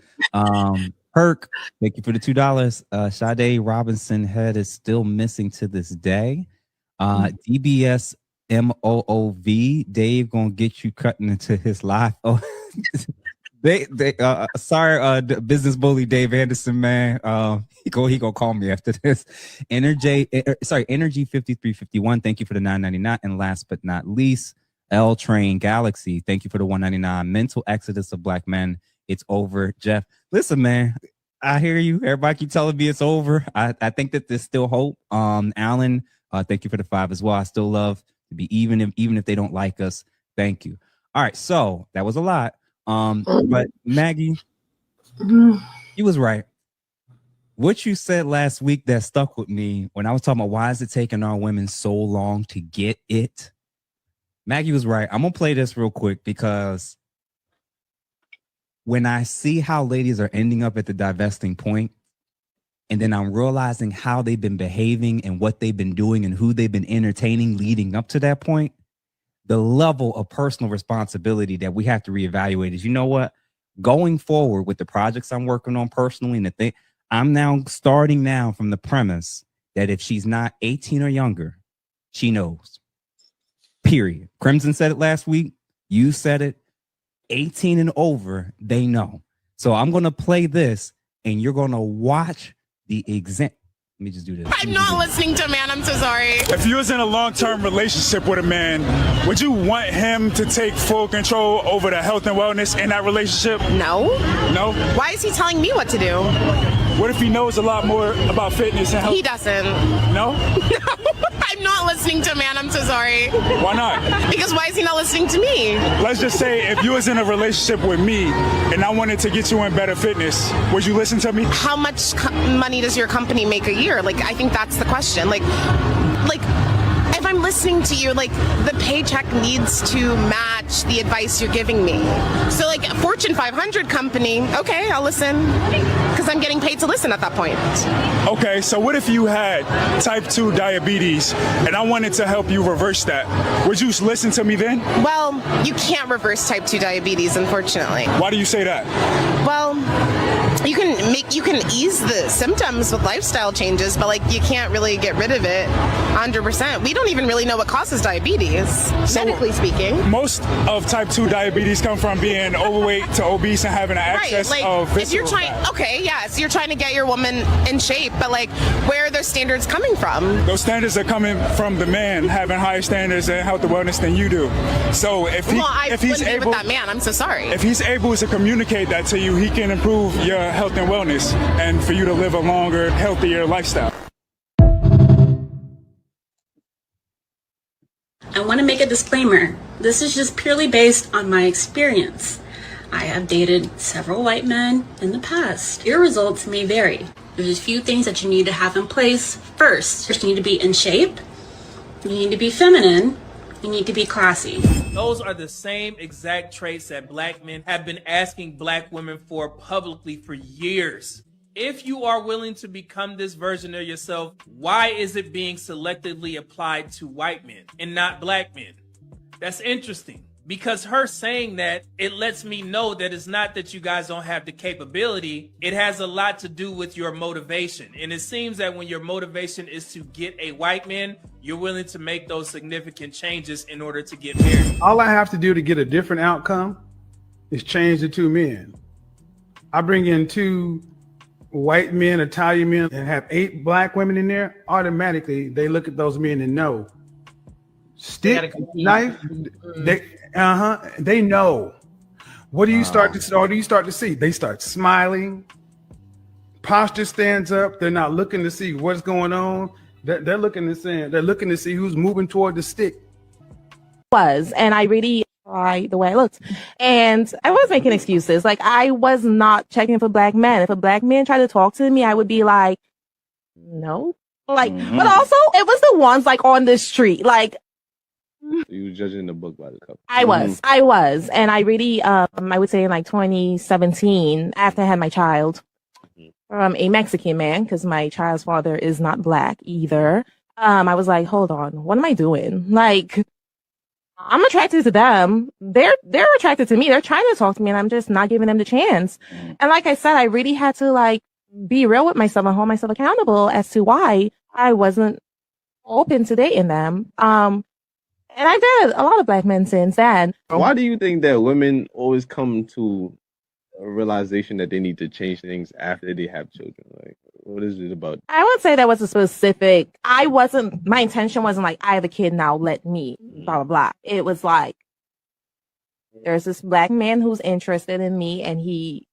Perk, thank you for the $2. Sade Robinson head is still missing to this day. DBS MOOV, Dave gonna get you cutting into his life. Oh, sorry, business bully Dave Anderson, man. He gonna call me after this. Energy 5351. Thank you for the $9.99. And last but not least, L Train Galaxy, thank you for the $1.99. Mental exodus of black men. It's over. Jeff, listen, man, I hear you. Everybody keep telling me it's over. I think that there's still hope. Alan, thank you for the $5 as well. I still love to be even if they don't like us. Thank you. All right, so that was a lot. But Maggie, you was right. What you said last week that stuck with me when I was talking about why is it taking our women so long to get it? Maggie was right. I'm going to play this real quick because when I see how ladies are ending up at the divesting point, and then I'm realizing how they've been behaving and what they've been doing and who they've been entertaining leading up to that point, the level of personal responsibility that we have to reevaluate is, you know what? Going forward with the projects I'm working on personally, and the thing, I'm now starting now from the premise that if she's not 18 or younger, she knows. Period. Crimson said it last week. You said it. 18 and over, they know. So I'm going to play this and you're going to watch the exam. Let me just do this. I'm not listening to a man. I'm so sorry. If you was in a long-term relationship with a man, would you want him to take full control over the health and wellness in that relationship? No. No? Why is he telling me what to do? What if he knows a lot more about fitness and health? He doesn't. No? I'm not listening to a man. I'm so sorry. Why not? Because why is he not listening to me? Let's just say if you was in a relationship with me and I wanted to get you in better fitness, would you listen to me? How much money does your company make a year? Like, I think that's the question. Like if I'm listening to you, like, the paycheck needs to match the advice you're giving me. So, like, a Fortune 500 company, okay, I'll listen. because I'm getting paid to listen at that point. Okay, so what if you had type 2 diabetes and I wanted to help you reverse that? Would you listen to me then? Well, you can't reverse type 2 diabetes, unfortunately. Why do you say that? Well, you can ease the symptoms with lifestyle changes, but like you can't really get rid of it 100%. We don't even really know what causes diabetes, medically speaking. Most of type 2 diabetes come from being overweight to obese and having an excess of visceral if you're trying, fat. okay, yeah, so you're trying to get your woman in shape, but like, where are those standards coming from? Those standards are coming from the man having higher standards in health and wellness than you do. So if he's able, with that man, I'm so sorry. If he's able to communicate that to you, he can improve your health and wellness and for you to live a longer, healthier lifestyle. I want to make a disclaimer. This is just purely based on my experience. I have dated several white men in the past. Your results may vary. There's a few things that you need to have in place. First, you need to be in shape. You need to be feminine. You need to be classy. Those are the same exact traits that black men have been asking black women for publicly for years. If you are willing to become this version of yourself, why is it being selectively applied to white men and not black men? That's interesting. Because her saying that, it lets me know that it's not that you guys don't have the capability. It has a lot to do with your motivation. And it seems that when your motivation is to get a white man, you're willing to make those significant changes in order to get married. All I have to do to get a different outcome is change the two men. I bring in 2 white men, Italian men, and have 8 black women in there. Automatically, they look at those men and know. Stick, knife, they know. What do you start to see? They start smiling. Posture stands up. They're not looking to see what's going on. They're looking to see who's moving toward the stick. And I really like the way I looked. And I was making excuses. Like, I was not checking for black men. If a black man tried to talk to me, I would be like, no. Like, but also it was the ones like on the street. Like, you were judging the book by the cover. I was. And I really, I would say in like 2017, after I had my child from a Mexican man, because my child's father is not black either. I was like, hold on, what am I doing? Like, I'm attracted to them. They're attracted to me. They're trying to talk to me and I'm just not giving them the chance. And like I said, I really had to like be real with myself and hold myself accountable as to why I wasn't open to dating them. And I've dated a lot of black men since then. Why do you think that women always come to a realization that they need to change things after they have children? Like, what is it about? I would say that was a specific, my intention wasn't like, I have a kid now, let me, blah, blah, blah. It was like, there's this black man who's interested in me and he,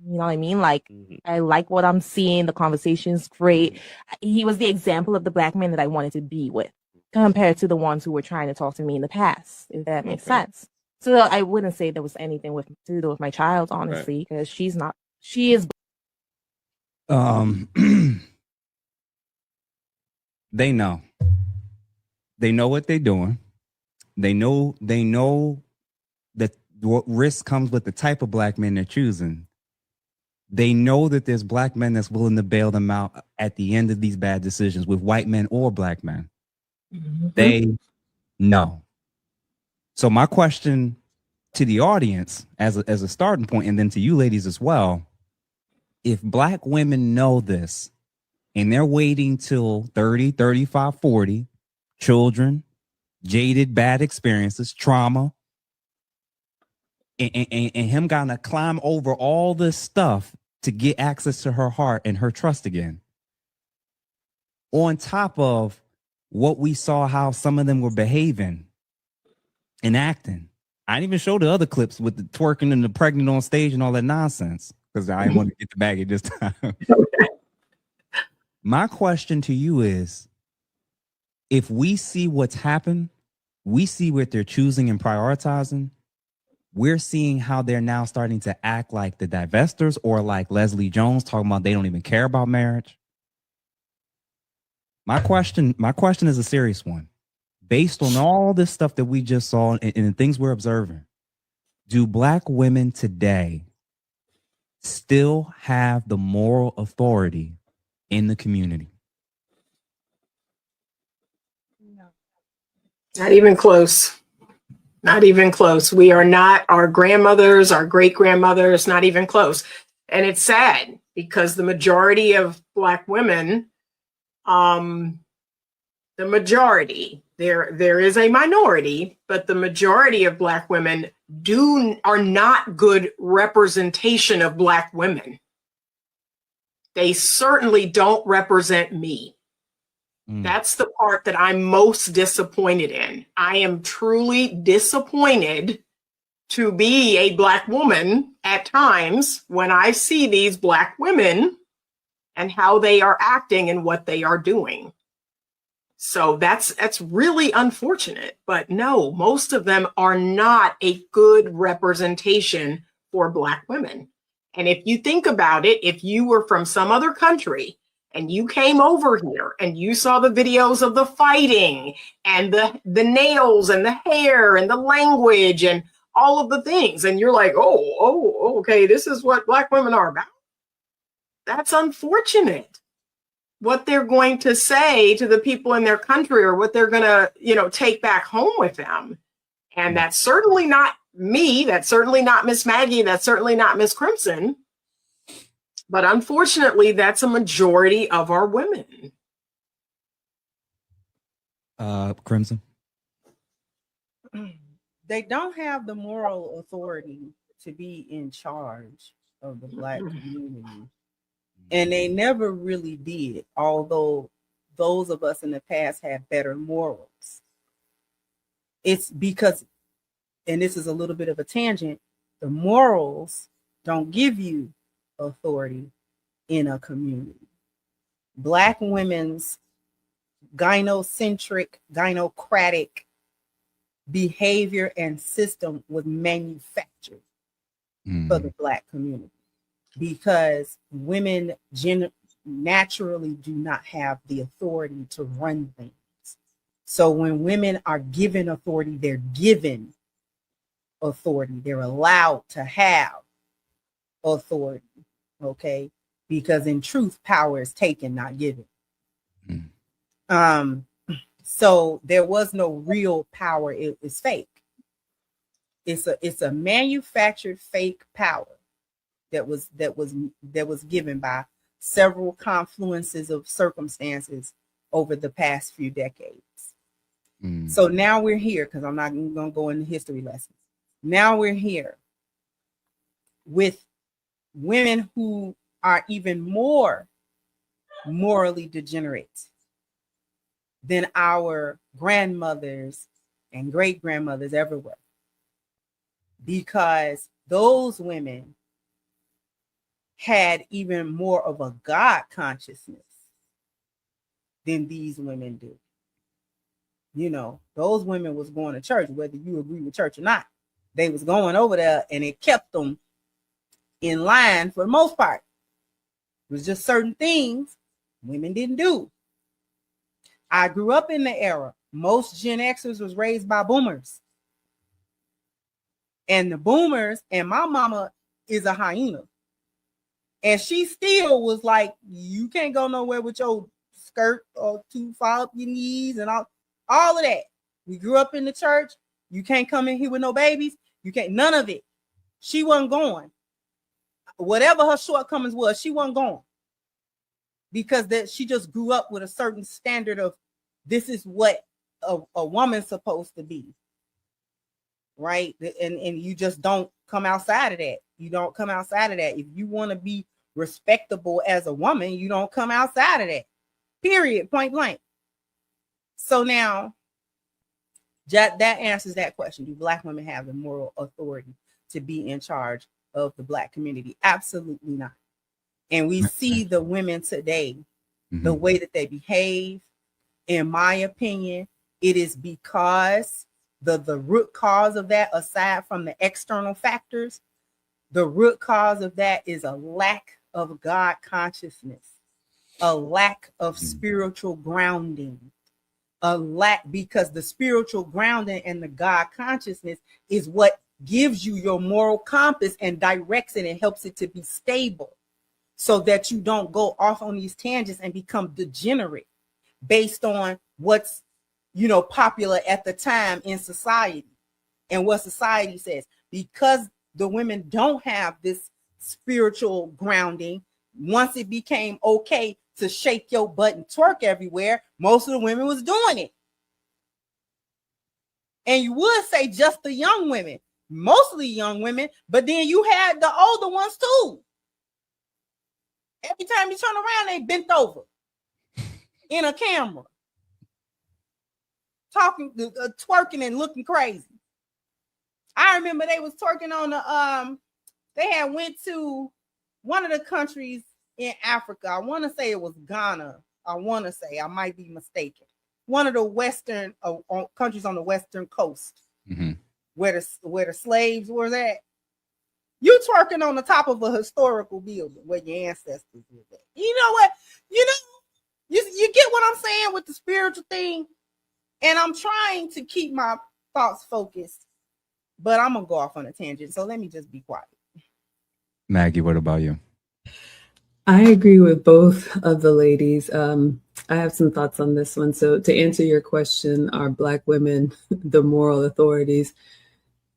you know what I mean? Like, I like what I'm seeing. The conversation's great. He was the example of the black man that I wanted to be with, compared to the ones who were trying to talk to me in the past, if that makes sense. So I wouldn't say there was anything to do with my child, honestly, because she is. They know what they're doing. They know that what risk comes with the type of black men they're choosing. They know that there's black men that's willing to bail them out at the end of these bad decisions with white men or black men. They know. So my question to the audience as a starting point, and then to you ladies as well, if black women know this and they're waiting till 30, 35, 40, children, jaded, bad experiences, trauma, and him gonna climb over all this stuff to get access to her heart and her trust again, on top of what we saw, how some of them were behaving and acting. I didn't even show the other clips with the twerking and the pregnant on stage and all that nonsense because I didn't want to get the baggage this time. My question to you is, if we see what's happened, we see what they're choosing and prioritizing, we're seeing how they're now starting to act like the divestors or like Leslie Jones, talking about they don't even care about marriage. My question is a serious one. Based on all this stuff that we just saw and the things we're observing, do black women today still have the moral authority in the community? Not even close. Not even close. We are not our grandmothers, our great grandmothers, not even close. And it's sad because the majority of Black women, the majority, there is a minority, but the majority of Black women are not good representation of Black women. They certainly don't represent me. That's the part that I'm most disappointed in. I am truly disappointed to be a Black woman at times when I see these Black women and how they are acting and what they are doing. So that's really unfortunate. But no, most of them are not a good representation for Black women. And if you think about it, if you were from some other country and you came over here and you saw the videos of the fighting and the nails and the hair and the language and all of the things, and you're like, oh, okay, this is what Black women are about. That's unfortunate. What they're going to say to the people in their country or what they're going to, take back home with them. And that's certainly not me. That's certainly not Miss Maggie. That's certainly not Miss Crimson. But unfortunately, that's a majority of our women. Crimson? They don't have the moral authority to be in charge of the Black community. And they never really did, although those of us in the past had better morals. It's because, and this is a little bit of a tangent, the morals don't give you authority in a community. Black women's gynocentric, gynocratic behavior and system was manufactured for the Black community because women naturally do not have the authority to run things. So when women are given authority, they're given authority. They're allowed to have authority, okay? Because in truth, power is taken, not given. So there was no real power. It was fake. It's a manufactured fake power that was given by several confluences of circumstances over the past few decades. So now we're here, because I'm not going to go into history lessons. Now we're here with women who are even more morally degenerate than our grandmothers and great grandmothers ever were. Because those women had even more of a God consciousness than these women do. Those women was going to church, whether you agree with church or not. They was going over there and it kept them in line for the most part. It was just certain things women didn't do. I grew up in the era. Most Gen Xers was raised by boomers. And the boomers, and my mama is a hyena. And she still was like, you can't go nowhere with your skirt or too far up your knees and all of that. We grew up in the church. You can't come in here with no babies. You can't, none of it. She wasn't going. Whatever her shortcomings was, she wasn't going. Because she just grew up with a certain standard of this is what a woman's supposed to be. Right? And you just don't come outside of that. You don't come outside of that. If you want to be respectable as a woman, you don't come outside of that. Period. Point blank. So now that answers that question. Do Black women have the moral authority to be in charge of the Black community? Absolutely not. And we see the women today, the way that they behave, in my opinion, it is because the root cause of that, aside from the external factors, the root cause of that is a lack of God consciousness, a lack of spiritual grounding, a lack, because the spiritual grounding and the God consciousness is what gives you your moral compass and directs it and helps it to be stable so that you don't go off on these tangents and become degenerate based on what's, popular at the time in society and what society says. Because the women don't have this spiritual grounding, once it became okay to shake your butt and twerk everywhere, most of the women was doing it. And you would say just the young women, mostly young women, but then you had the older ones too. Every time you turn around, they bent over in a camera, talking, twerking and looking crazy. I remember they was twerking on the, they had went to one of the countries in Africa. I want to say it was Ghana. I might be mistaken. One of the Western countries on the Western coast, where the slaves were at. You twerking on the top of a historical building where your ancestors were at. You know what? You get what I'm saying with the spiritual thing? And I'm trying to keep my thoughts focused, but I'm gonna go off on a tangent. So let me just be quiet. Maggie, what about you? I agree with both of the ladies. I have some thoughts on this one. So to answer your question, are Black women the moral authorities?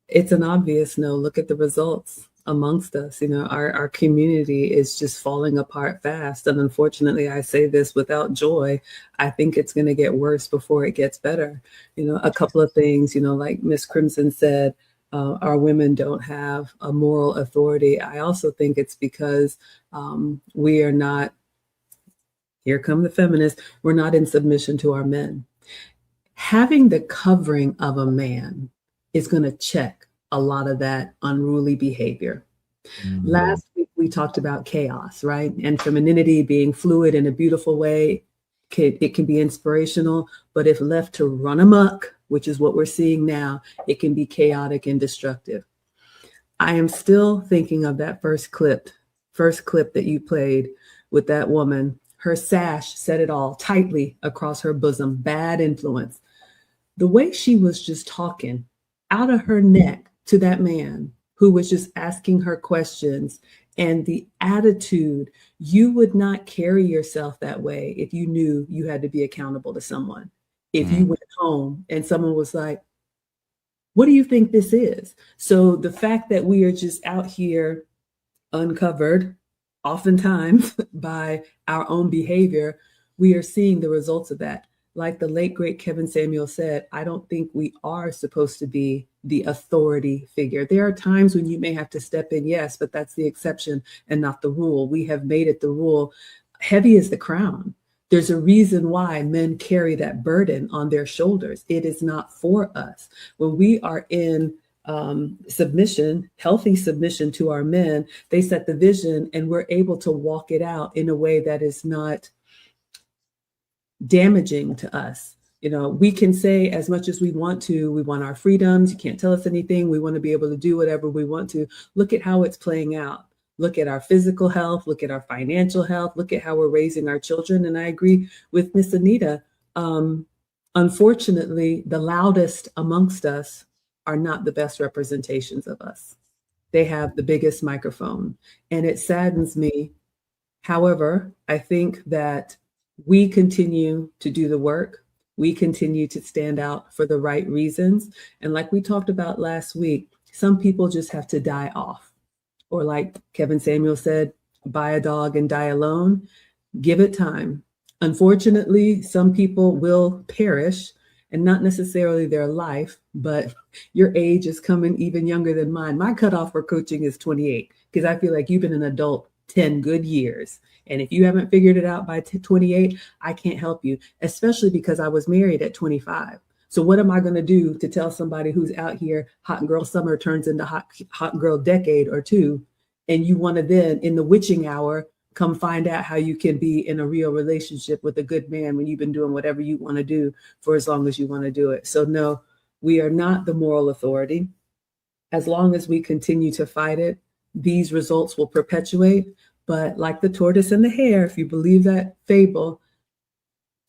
It's an obvious no. Look at the results amongst us. Our community is just falling apart fast. And unfortunately, I say this without joy. I think it's going to get worse before it gets better. A couple of things, like Miss Crimson said, our women don't have a moral authority. I also think it's because we are not, here come the feminists, we're not in submission to our men. Having the covering of a man is going to check a lot of that unruly behavior. Last week, we talked about chaos, right? And femininity being fluid in a beautiful way. It can be inspirational, but if left to run amok, which is what we're seeing now, it can be chaotic and destructive. I am still thinking of that first clip that you played with that woman. Her sash said it all, tightly across her bosom, bad influence. The way she was just talking out of her neck to that man who was just asking her questions, and the attitude, you would not carry yourself that way if you knew you had to be accountable to someone. If you went home and someone was like, what do you think this is? So the fact that we are just out here uncovered, oftentimes by our own behavior, we are seeing the results of that. Like the late, great Kevin Samuel said, I don't think we are supposed to be the authority figure. There are times when you may have to step in, yes, but that's the exception and not the rule. We have made it the rule. Heavy is the crown. There's a reason why men carry that burden on their shoulders. It is not for us. When we are in submission, healthy submission to our men, they set the vision and we're able to walk it out in a way that is not damaging to us. We can say as much as we want to, we want our freedoms. You can't tell us anything. We want to be able to do whatever we want to. Look at how it's playing out. Look at our physical health. Look at our financial health. Look at how we're raising our children. And I agree with Miss Anita. Unfortunately, the loudest amongst us are not the best representations of us. They have the biggest microphone, and it saddens me. However, I think that we continue to do the work. We continue to stand out for the right reasons. And like we talked about last week, some people just have to die off. Or like Kevin Samuel said, buy a dog and die alone. Give it time. Unfortunately, some people will perish, and not necessarily their life, but your age is coming even younger than mine. My cutoff for coaching is 28, because I feel like you've been an adult 10 good years. And if you haven't figured it out by 28, I can't help you, especially because I was married at 25. So what am I going to do to tell somebody who's out here, hot girl summer turns into hot girl decade or two, and you want to then in the witching hour, come find out how you can be in a real relationship with a good man when you've been doing whatever you want to do for as long as you want to do it. So no, we are not the moral authority. As long as we continue to fight it, these results will perpetuate. But like the tortoise and the hare, if you believe that fable,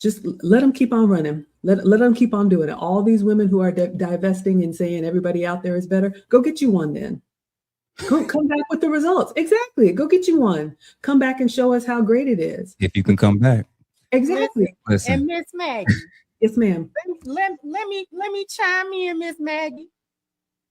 Just let them keep on running. Let them keep on doing it. All these women who are divesting and saying everybody out there is better, go get you one then. Come back with the results. Exactly. Go get you one. Come back and show us how great it is. If you can come back. Exactly. Listen. And Miss Maggie. Yes, ma'am. Let me chime in, Miss Maggie,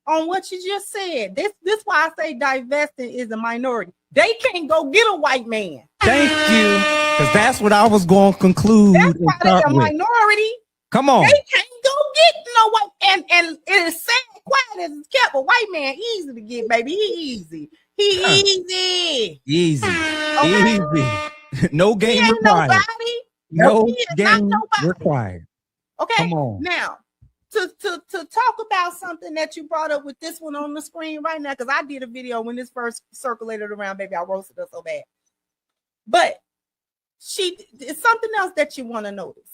on what you just said. This why I say divesting is a minority. They can't go get a white man. Thank you. Because that's what I was going to conclude. That's why they're a minority. Come on. They can't go get no white, and it is sad, quiet as it's kept. A white man easy to get, baby. He easy. Easy. Easy. No game required. No game required. Okay. Come on. Now, to talk about something that you brought up with this one on the screen right now, because I did a video when this first circulated around, baby. I roasted her so bad. But it's something else that you want to notice.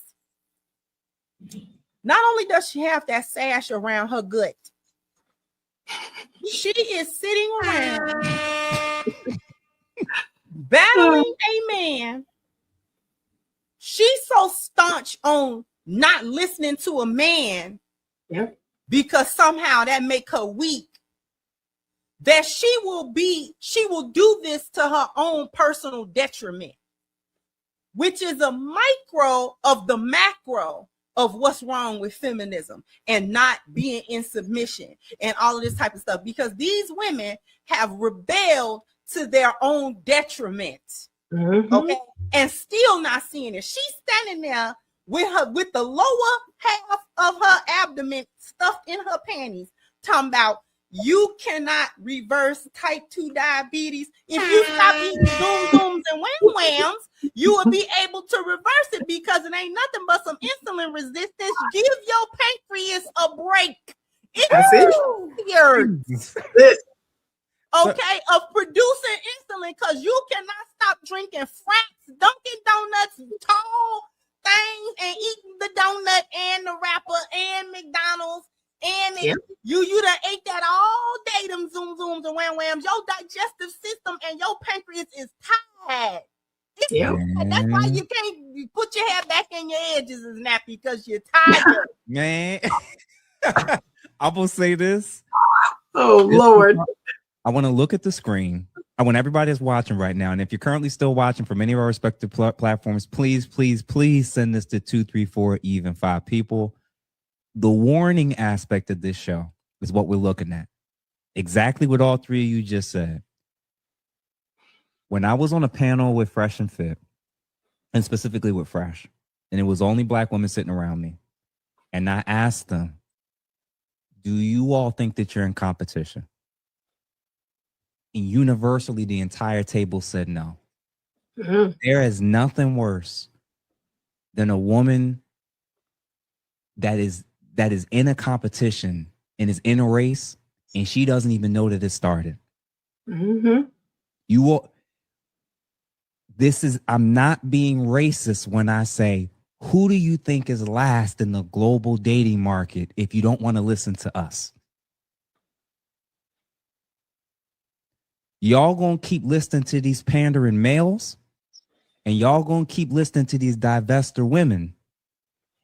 Not only does she have that sash around her gut, she is sitting around battling a man. She's so staunch on not listening to a man because somehow that make her weak, that she will do this to her own personal detriment, which is a micro of the macro of what's wrong with feminism and not being in submission and all of this type of stuff, because these women have rebelled to their own detriment. Okay, and still not seeing it. She's standing there with the lower half of her abdomen stuffed in her panties, talking about you cannot reverse type 2 diabetes. If you stop eating zoom zooms and wham whams, you will be able to reverse it because it ain't nothing but some insulin resistance. Give your pancreas a break. It's weird. Okay, of producing insulin, because you cannot stop drinking Fraps, Dunkin' Donuts, tall things, and eating the donut and the wrapper and McDonald's. And you done ate that all day, them zoom zooms and wham whams. Your digestive system and your pancreas is tired. That's why you can't put your hair back in your edges and nappy, because you're tired. Man, I'm going to say this. Oh, Lord. I want to look at the screen. I want everybody that's watching right now. And if you're currently still watching from any of our respective platforms, please send this to 2, 3, 4, even 5 people. The warning aspect of this show is what we're looking at. Exactly what all 3 of you just said. When I was on a panel with Fresh and Fit, and specifically with Fresh, and it was only Black women sitting around me, and I asked them, do you all think that you're in competition? And universally, the entire table said no. There is nothing worse than a woman that is in a competition and is in a race, and she doesn't even know that it started. You will. I'm not being racist when I say, who do you think is last in the global dating market if you don't want to listen to us? Y'all gonna keep listening to these pandering males, and y'all gonna keep listening to these divestor women,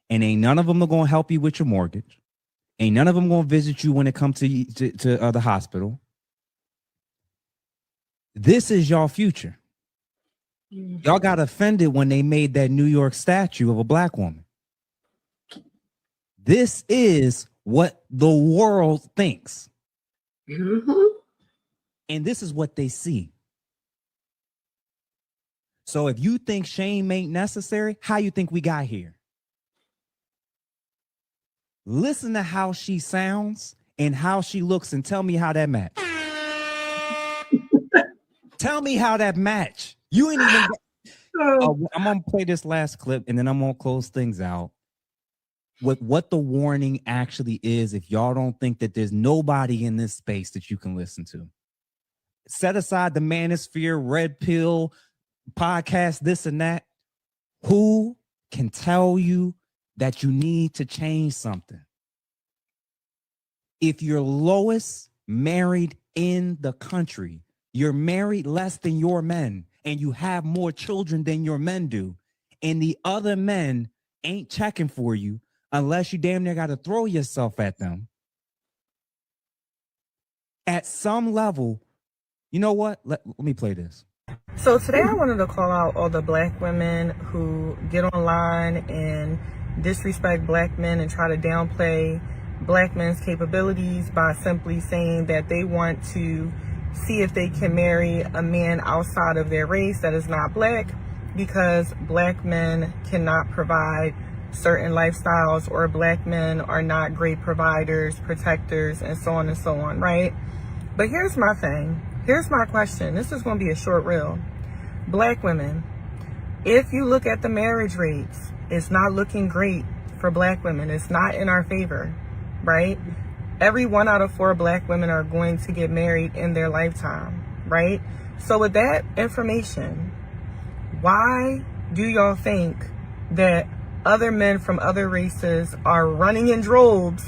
and ain't none of them are gonna help you with your mortgage. Ain't none of them gonna visit you when it comes to the hospital. This is y'all future. Y'all got offended when they made that New York statue of a Black woman. This is what the world thinks. And this is what they see. So if you think shame ain't necessary, how you think we got here? Listen to how she sounds and how she looks and tell me how that match. Tell me how that match. You ain't even. I'm gonna play this last clip and then I'm gonna close things out with what the warning actually is. If y'all don't think that there's nobody in this space that you can listen to, set aside the manosphere, red pill, podcast, this and that. Who can tell you that you need to change something? If you're lowest married in the country, you're married less than your men, and you have more children than your men do, and the other men ain't checking for you unless you damn near got to throw yourself at them. At some level, you know what? Let me play this. So today I wanted to call out all the black women who get online and disrespect black men and try to downplay black men's capabilities by simply saying that they want to see if they can marry a man outside of their race that is not black, because black men cannot provide certain lifestyles, or black men are not great providers, protectors, and so on and so on, right? But here's my thing. Here's my question. This is going to be a short reel. Black women, if you look at the marriage rates, it's not looking great for black women. It's not in our favor, right? Every 1 out of 4 black women are going to get married in their lifetime, right? So with that information, why do y'all think that other men from other races are running in droves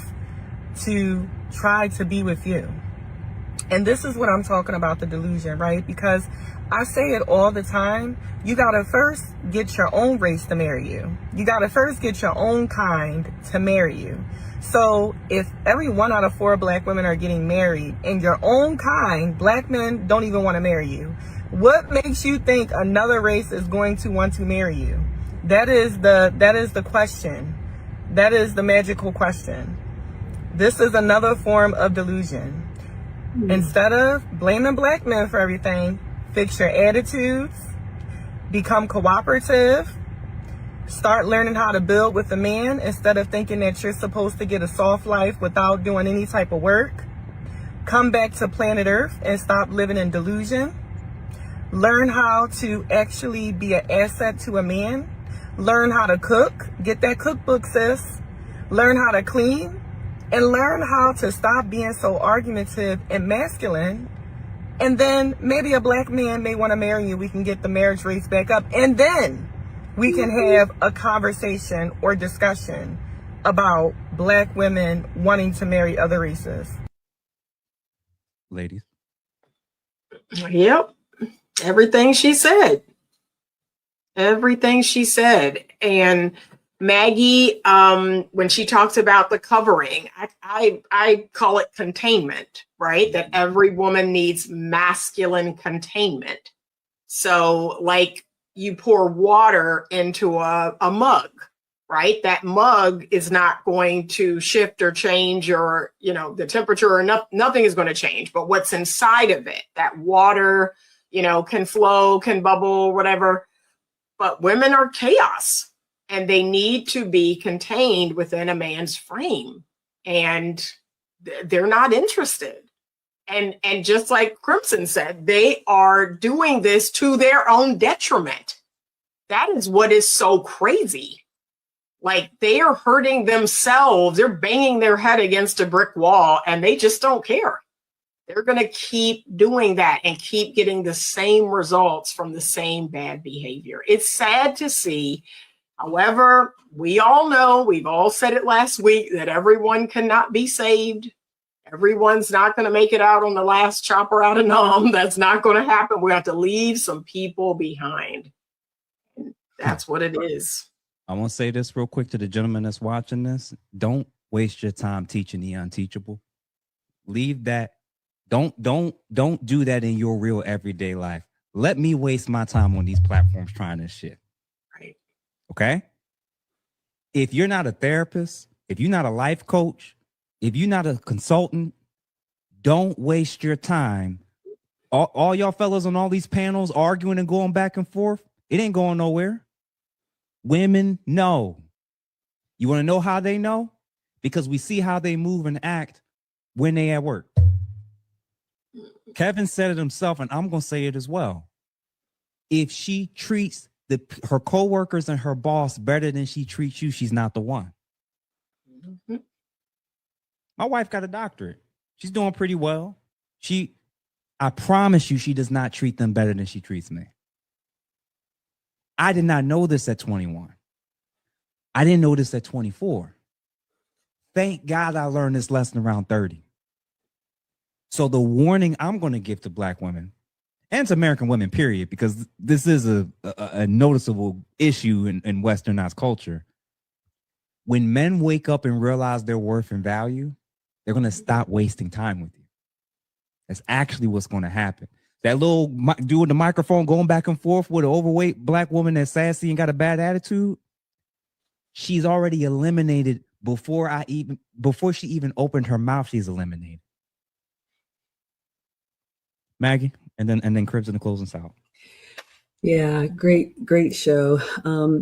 to try to be with you? And this is what I'm talking about, the delusion, right? Because I say it all the time. You got to first get your own race to marry you. You got to first get your own kind to marry you. So if every 1 out of 4 black women are getting married and your own kind, black men don't even want to marry you, what makes you think another race is going to want to marry you? That is the question. That is the magical question. This is another form of delusion. Instead of blaming black men for everything, fix your attitudes, become cooperative, start learning how to build with a man instead of thinking that you're supposed to get a soft life without doing any type of work. Come back to planet Earth and stop living in delusion. Learn how to actually be an asset to a man. Learn how to cook. Get that cookbook, sis. Learn how to clean. And learn how to stop being so argumentative and masculine. And then maybe a black man may want to marry you. We can get the marriage rates back up. And then we can have a conversation or discussion about black women wanting to marry other races. Ladies. Yep. Everything she said. Everything she said. And Maggie, when she talks about the covering, I call it containment, right? That every woman needs masculine containment. So like you pour water into a mug, right? That mug is not going to shift or change, or, you know, the temperature, or nothing is going to change. But what's inside of it, that water, you know, can flow, can bubble, whatever. But women are chaos. And they need to be contained within a man's frame. And they're not interested. And just like Crimson said, they are doing this to their own detriment. That is what is so crazy. Like, they are hurting themselves. They're banging their head against a brick wall, and they just don't care. They're going to keep doing that and keep getting the same results from the same bad behavior. It's sad to see. However, we all know, we've all said it last week, that everyone cannot be saved. Everyone's not going to make it out on the last chopper out of Nam. That's not going to happen. We have to leave some people behind. That's what it is. I want to say this real quick to the gentleman that's watching this. Don't waste your time teaching the unteachable. Leave that. Don't do that in your real everyday life. Let me waste my time on these platforms trying this shit. Right. Okay? If you're not a therapist, if you're not a life coach, if you're not a consultant, don't waste your time. All y'all fellas on all these panels arguing and going back and forth, it ain't going nowhere. Women know. You want to know how they know? Because we see how they move and act when they at work. Kevin said it himself, and I'm going to say it as well. If she treats her coworkers and her boss better than she treats you, she's not the one. Mm-hmm. My wife got a doctorate. She's doing pretty well. I promise you, she does not treat them better than she treats me. I did not know this at 21. I didn't know this at 24. Thank God I learned this lesson around 30. So the warning I'm going to give to Black women and to American women, period, because this is a noticeable issue in Westernized culture. when men wake up and realize their worth and value, they're going to stop wasting time with you. That's actually what's going to happen. That little dude with the microphone going back and forth with an overweight black woman that's sassy and got a bad attitude, she's already eliminated before she even opened her mouth. She's eliminated. Maggie, and then Cribs in the closing out. Yeah, great show.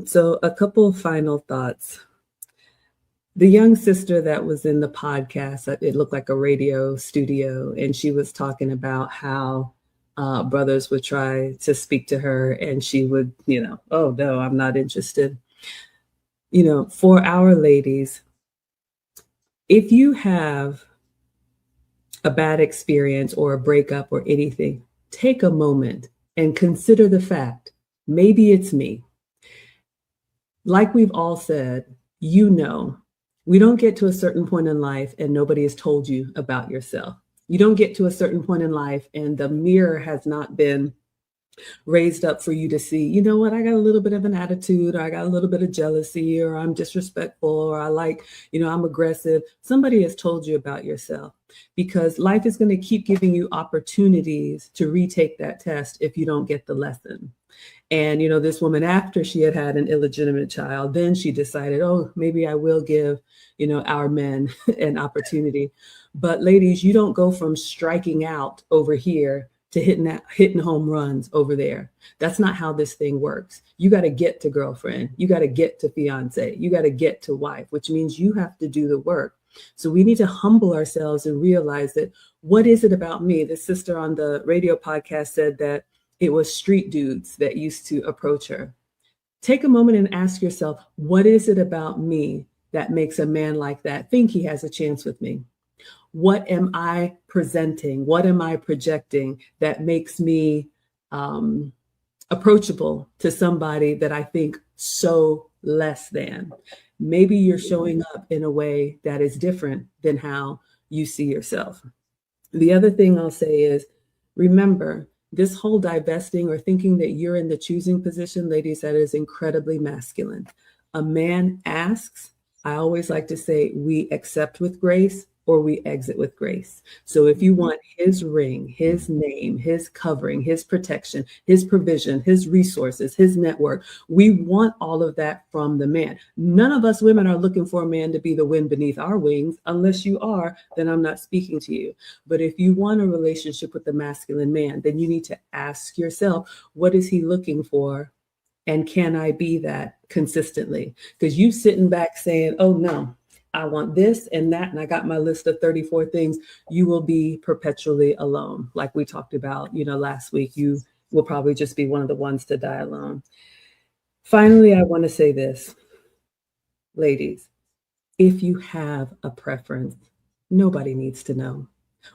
So a couple of final thoughts. The young sister that was in the podcast, it looked like a radio studio, and she was talking about how brothers would try to speak to her, and she would, oh no, I'm not interested. For our ladies, if you have a bad experience or a breakup or anything, take a moment and consider the fact, maybe it's me. Like we've all said, we don't get to a certain point in life and nobody has told you about yourself. You don't get to a certain point in life and the mirror has not been raised up for you to see, you know what, I got a little bit of an attitude, or I got a little bit of jealousy, or I'm disrespectful, or I I'm aggressive. Somebody has told you about yourself, because life is going to keep giving you opportunities to retake that test if you don't get the lesson. And, this woman, after she had an illegitimate child, then she decided, oh, maybe I will give, our men an opportunity. But ladies, you don't go from striking out over here to hitting home runs over there. That's not how this thing works. You got to get to girlfriend. You got to get to fiance. You got to get to wife, which means you have to do the work. So we need to humble ourselves and realize that, what is it about me? The sister on the radio podcast said that it was street dudes that used to approach her. Take a moment and ask yourself, what is it about me that makes a man like that think he has a chance with me? What am I presenting? What am I projecting that makes me approachable to somebody that I think so less than? Maybe you're showing up in a way that is different than how you see yourself. The other thing I'll say is, remember, this whole divesting or thinking that you're in the choosing position, ladies, that is incredibly masculine. A man asks, I always like to say, we accept with grace or we exit with grace. So if you want his ring, his name, his covering, his protection, his provision, his resources, his network, we want all of that from the man. None of us women are looking for a man to be the wind beneath our wings. Unless you are, then I'm not speaking to you. But if you want a relationship with a masculine man, then you need to ask yourself, what is he looking for? And can I be that consistently? Because you sitting back saying, oh no, I want this and that, and I got my list of 34 things, you will be perpetually alone. Like we talked about, last week, you will probably just be one of the ones to die alone. Finally, I want to say this, ladies, if you have a preference, nobody needs to know.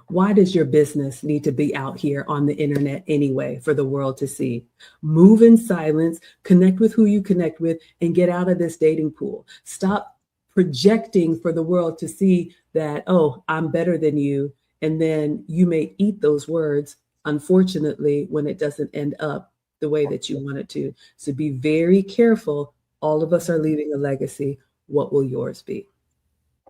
Why does your business need to be out here on the internet anyway for the world to see? Move in silence, connect with who you connect with, and get out of this dating pool. Stop projecting for the world to see that, oh, I'm better than you. And then you may eat those words, unfortunately, when it doesn't end up the way that you want it to. So be very careful. All of us are leaving a legacy. What will yours be?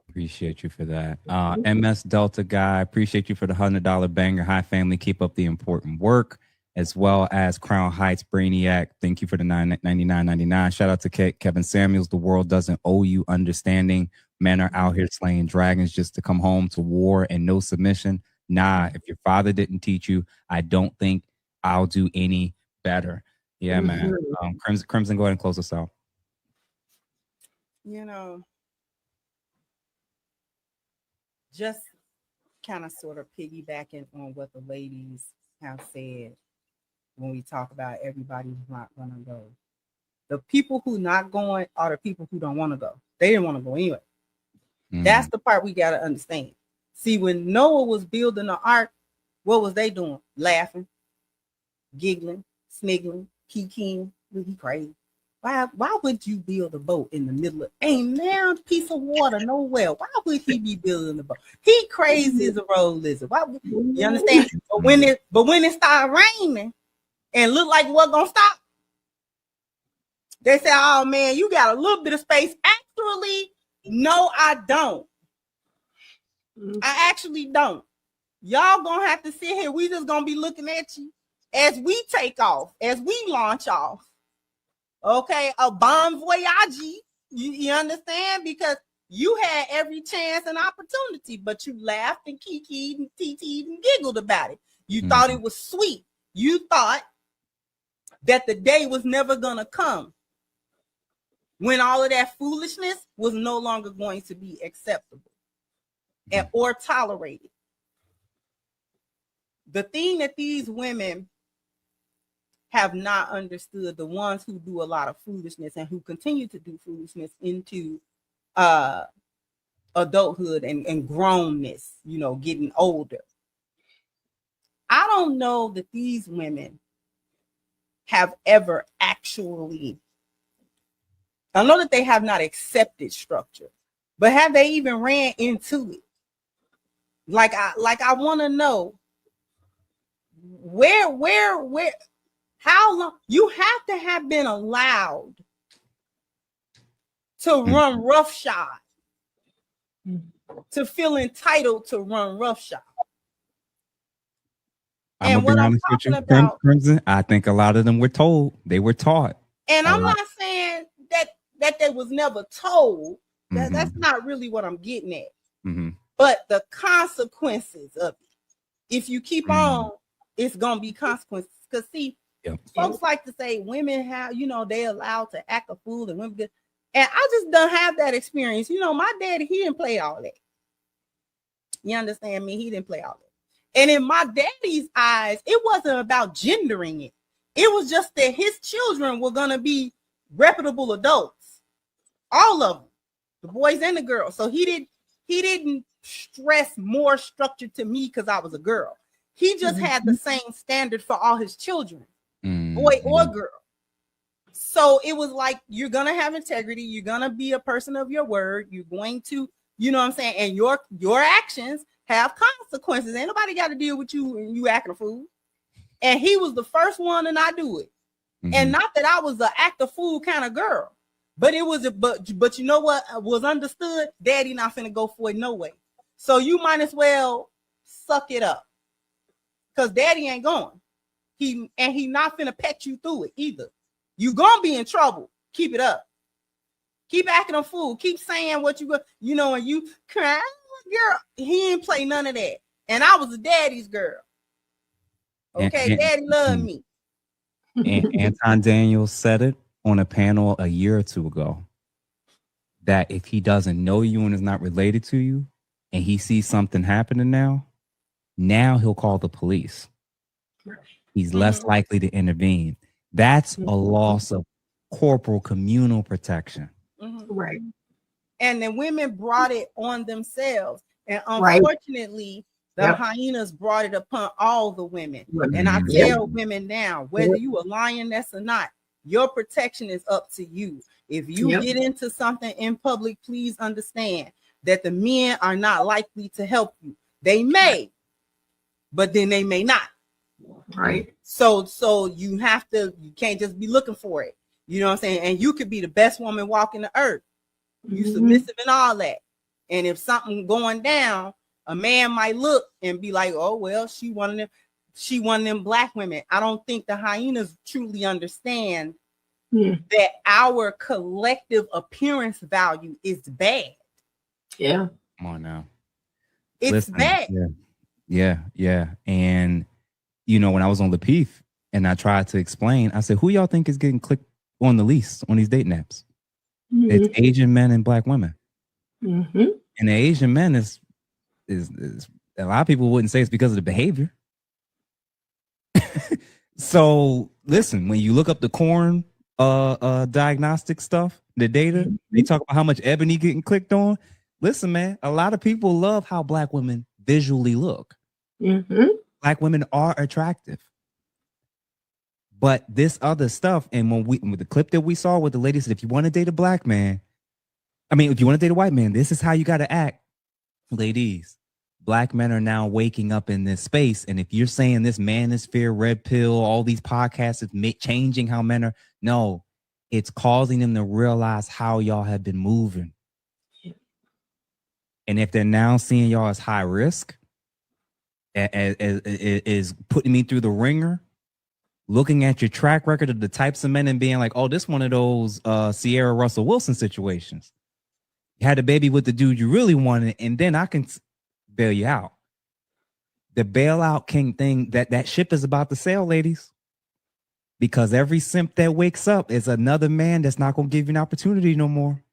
Appreciate you for that. MS Delta guy, appreciate you for the $100 banger. Hi family, keep up the important work. As well as Crown Heights Brainiac, thank you for the $99.99. Shout out to Kevin Samuels. The world doesn't owe you understanding. Men are out here slaying dragons just to come home to war and no submission. Nah, if your father didn't teach you, I don't think I'll do any better. Yeah, man. Crimson, go ahead and close us out. Just kind of sort of piggybacking on what the ladies have said when we talk about everybody's not going to go. The people who not going are the people who don't want to go. They didn't want to go anyway. That's the part we got to understand. See, when Noah was building the ark, what was they doing? Laughing, giggling, sniggling, kikiing. He crazy. Why would you build a boat in the middle of ain't now a piece of water nowhere? Why would he be building a boat? He crazy as a road lizard. You understand? But when it started raining and looked like it wasn't gonna stop, they said, "Oh man, you got a little bit of space." Actually, No, I don't. I actually don't. Y'all gonna have to sit here. We just gonna be looking at you as we take off, as we launch off. Okay, a bon voyage. You understand? Because you had every chance and opportunity, but you laughed and kikied and titied and giggled about it. You thought it was sweet. You thought that the day was never gonna come when all of that foolishness was no longer going to be acceptable and or tolerated. The thing that these women have not understood, the ones who do a lot of foolishness and who continue to do foolishness into adulthood and grownness, getting older. I don't know that these women have ever actually, I know that they have not accepted structure, but have they even ran into it? Like I want to know where, how long you have to have been allowed to run roughshod to feel entitled to run roughshod. I'm gonna be honest with you, Crimson. I think a lot of them were told, they were taught. And I'm not saying that they was never told. That's not really what I'm getting at. But the consequences of it, if you keep on, it's gonna be consequences. Because see, folks like to say women have, they allowed to act a fool and women get, and I just don't have that experience. My daddy, he didn't play all that. You understand me? He didn't play all that. And in my daddy's eyes, it wasn't about gendering it. It was just that his children were gonna be reputable adults, all of them, the boys and the girls. So he didn't stress more structure to me because I was a girl. He just had the same standard for all his children, boy or girl. So it was like, you're gonna have integrity, you're gonna be a person of your word, you're going to, you know what I'm saying, and your actions have consequences. Ain't nobody got to deal with you and you acting a fool. And he was the first one to not do it. And not that I was an act a fool kind of girl, but it was but you know what was understood? Daddy not finna go for it no way. So you might as well suck it up. Because daddy ain't going. He not finna pet you through it either. You gonna be in trouble. Keep it up. Keep acting a fool. Keep saying what you go, and you cry. Girl, he didn't play none of that. And I was a daddy's girl. Okay, daddy loved me. And Anton Daniels said it on a panel a year or two ago, that if he doesn't know you and is not related to you, and he sees something happening now he'll call the police. He's less likely to intervene. That's a loss of corporal communal protection. Right. And the women brought it on themselves. And unfortunately, the hyenas brought it upon all the women. And I tell women now, whether you a lioness or not, your protection is up to you. If you get into something in public, please understand that the men are not likely to help you. They may, but then they may not. Right. So you can't just be looking for it. You know what I'm saying? And you could be the best woman walking the earth. You submissive and all that. And if something going down, a man might look and be like, oh, well, she one of them black women. I don't think the hyenas truly understand that our collective appearance value is bad. Yeah. Come on now. It's bad. Yeah. And, when I was on Lapeef and I tried to explain, I said, who y'all think is getting clicked on the least on these dating apps? It's Asian men and black women. And the Asian men is a lot of people wouldn't say it's because of the behavior. So listen, when you look up the corn diagnostic stuff, the data, they talk about how much ebony getting clicked on. Listen, man, a lot of people love how black women visually look. Black women are attractive. But this other stuff, and with the clip that we saw with the lady said, if you want to date a black man, if you want to date a white man, this is how you got to act. Ladies, black men are now waking up in this space. And if you're saying this manosphere, red pill, all these podcasts is changing how men are, no, it's causing them to realize how y'all have been moving. And if they're now seeing y'all as high risk, is putting me through the ringer, looking at your track record of the types of men and being like, oh, this one of those Sierra Russell Wilson situations. You had a baby with the dude you really wanted, and then I can bail you out. The bailout king thing, that ship is about to sail, ladies. Because every simp that wakes up is another man that's not going to give you an opportunity no more.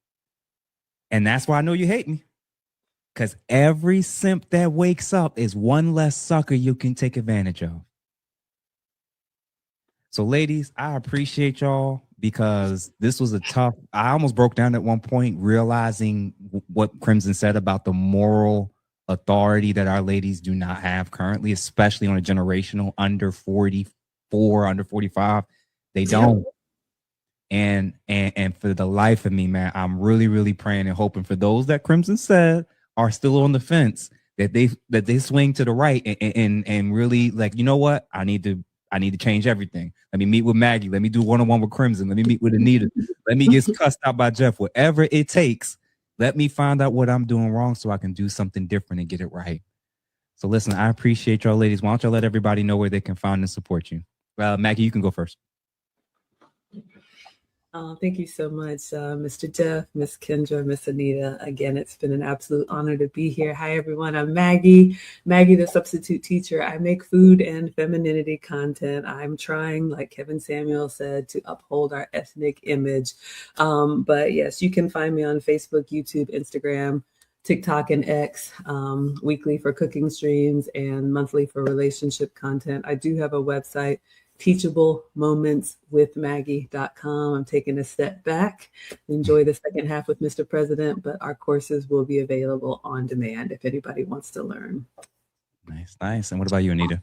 And that's why I know you hate me. Because every simp that wakes up is one less sucker you can take advantage of. So, ladies, I appreciate y'all because this was a tough. I almost broke down at one point, realizing what Crimson said about the moral authority that our ladies do not have currently, especially on a generational under 44, under 45. They don't. And for the life of me, man, I'm really, really praying and hoping for those that Crimson said are still on the fence that they swing to the right and really like, you know what? I need to change everything. Let me meet with Maggie. Let me do one-on-one with Crimson. Let me meet with Anita. Let me get cussed out by Jeff. Whatever it takes, let me find out what I'm doing wrong so I can do something different and get it right. So listen, I appreciate y'all ladies. Why don't y'all let everybody know where they can find and support you? Maggie, you can go first. Thank you so much, Mr. Jeff, Miss Kendra, Miss Anita. Again, it's been an absolute honor to be here. Hi, everyone. I'm Maggie, the substitute teacher. I make food and femininity content. I'm trying, like Kevin Samuel said, to uphold our ethnic image. But yes, you can find me on Facebook, YouTube, Instagram, TikTok, and X, weekly for cooking streams and monthly for relationship content. I do have a website, teachablemomentswithmaggie.com. I'm taking a step back. Enjoy the second half with Mr. President, but our courses will be available on demand if anybody wants to learn. Nice. And what about you, Anita?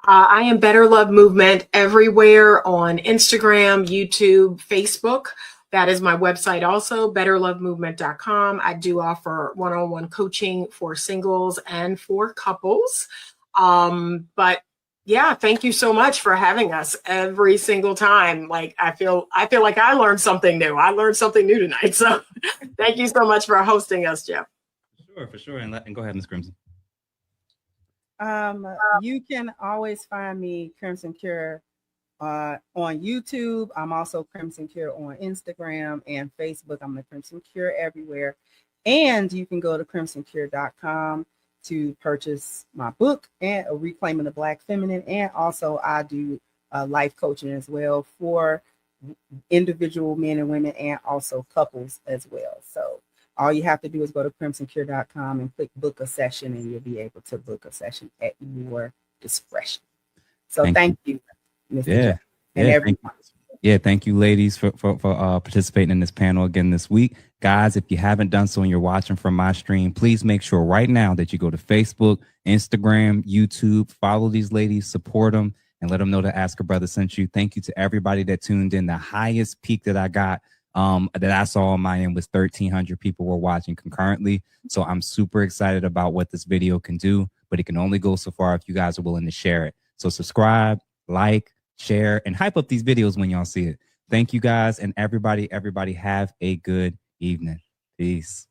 I am Better Love Movement everywhere on Instagram, YouTube, Facebook. That is my website also, betterlovemovement.com. I do offer one-on-one coaching for singles and for couples. But yeah, thank you so much for having us every single time. Like I feel like I learned something new. I learned something new tonight. So thank you so much for hosting us, Jeff. For sure. And go ahead, Ms. Crimson. You can always find me Crimson Cure on YouTube. I'm also Crimson Cure on Instagram and Facebook. I'm the Crimson Cure everywhere. And you can go to crimsoncure.com to purchase my book and Reclaiming the Black Feminine. And also I do life coaching as well for individual men and women and also couples as well. So all you have to do is go to crimsoncure.com and click book a session and you'll be able to book a session at your discretion. So thank you, Mr. Jeff, and everyone. Thank you, ladies, for participating in this panel again this week. Guys, if you haven't done so and you're watching from my stream, please make sure right now that you go to Facebook, Instagram, YouTube, follow these ladies, support them, and let them know that Ask a Brother sent you. Thank you to everybody that tuned in. The highest peak that I got, that I saw on my end was 1,300 people were watching concurrently. So I'm super excited about what this video can do, but it can only go so far if you guys are willing to share it. So subscribe, like, share, and hype up these videos when y'all see it. Thank you guys, and everybody have a good evening. Peace.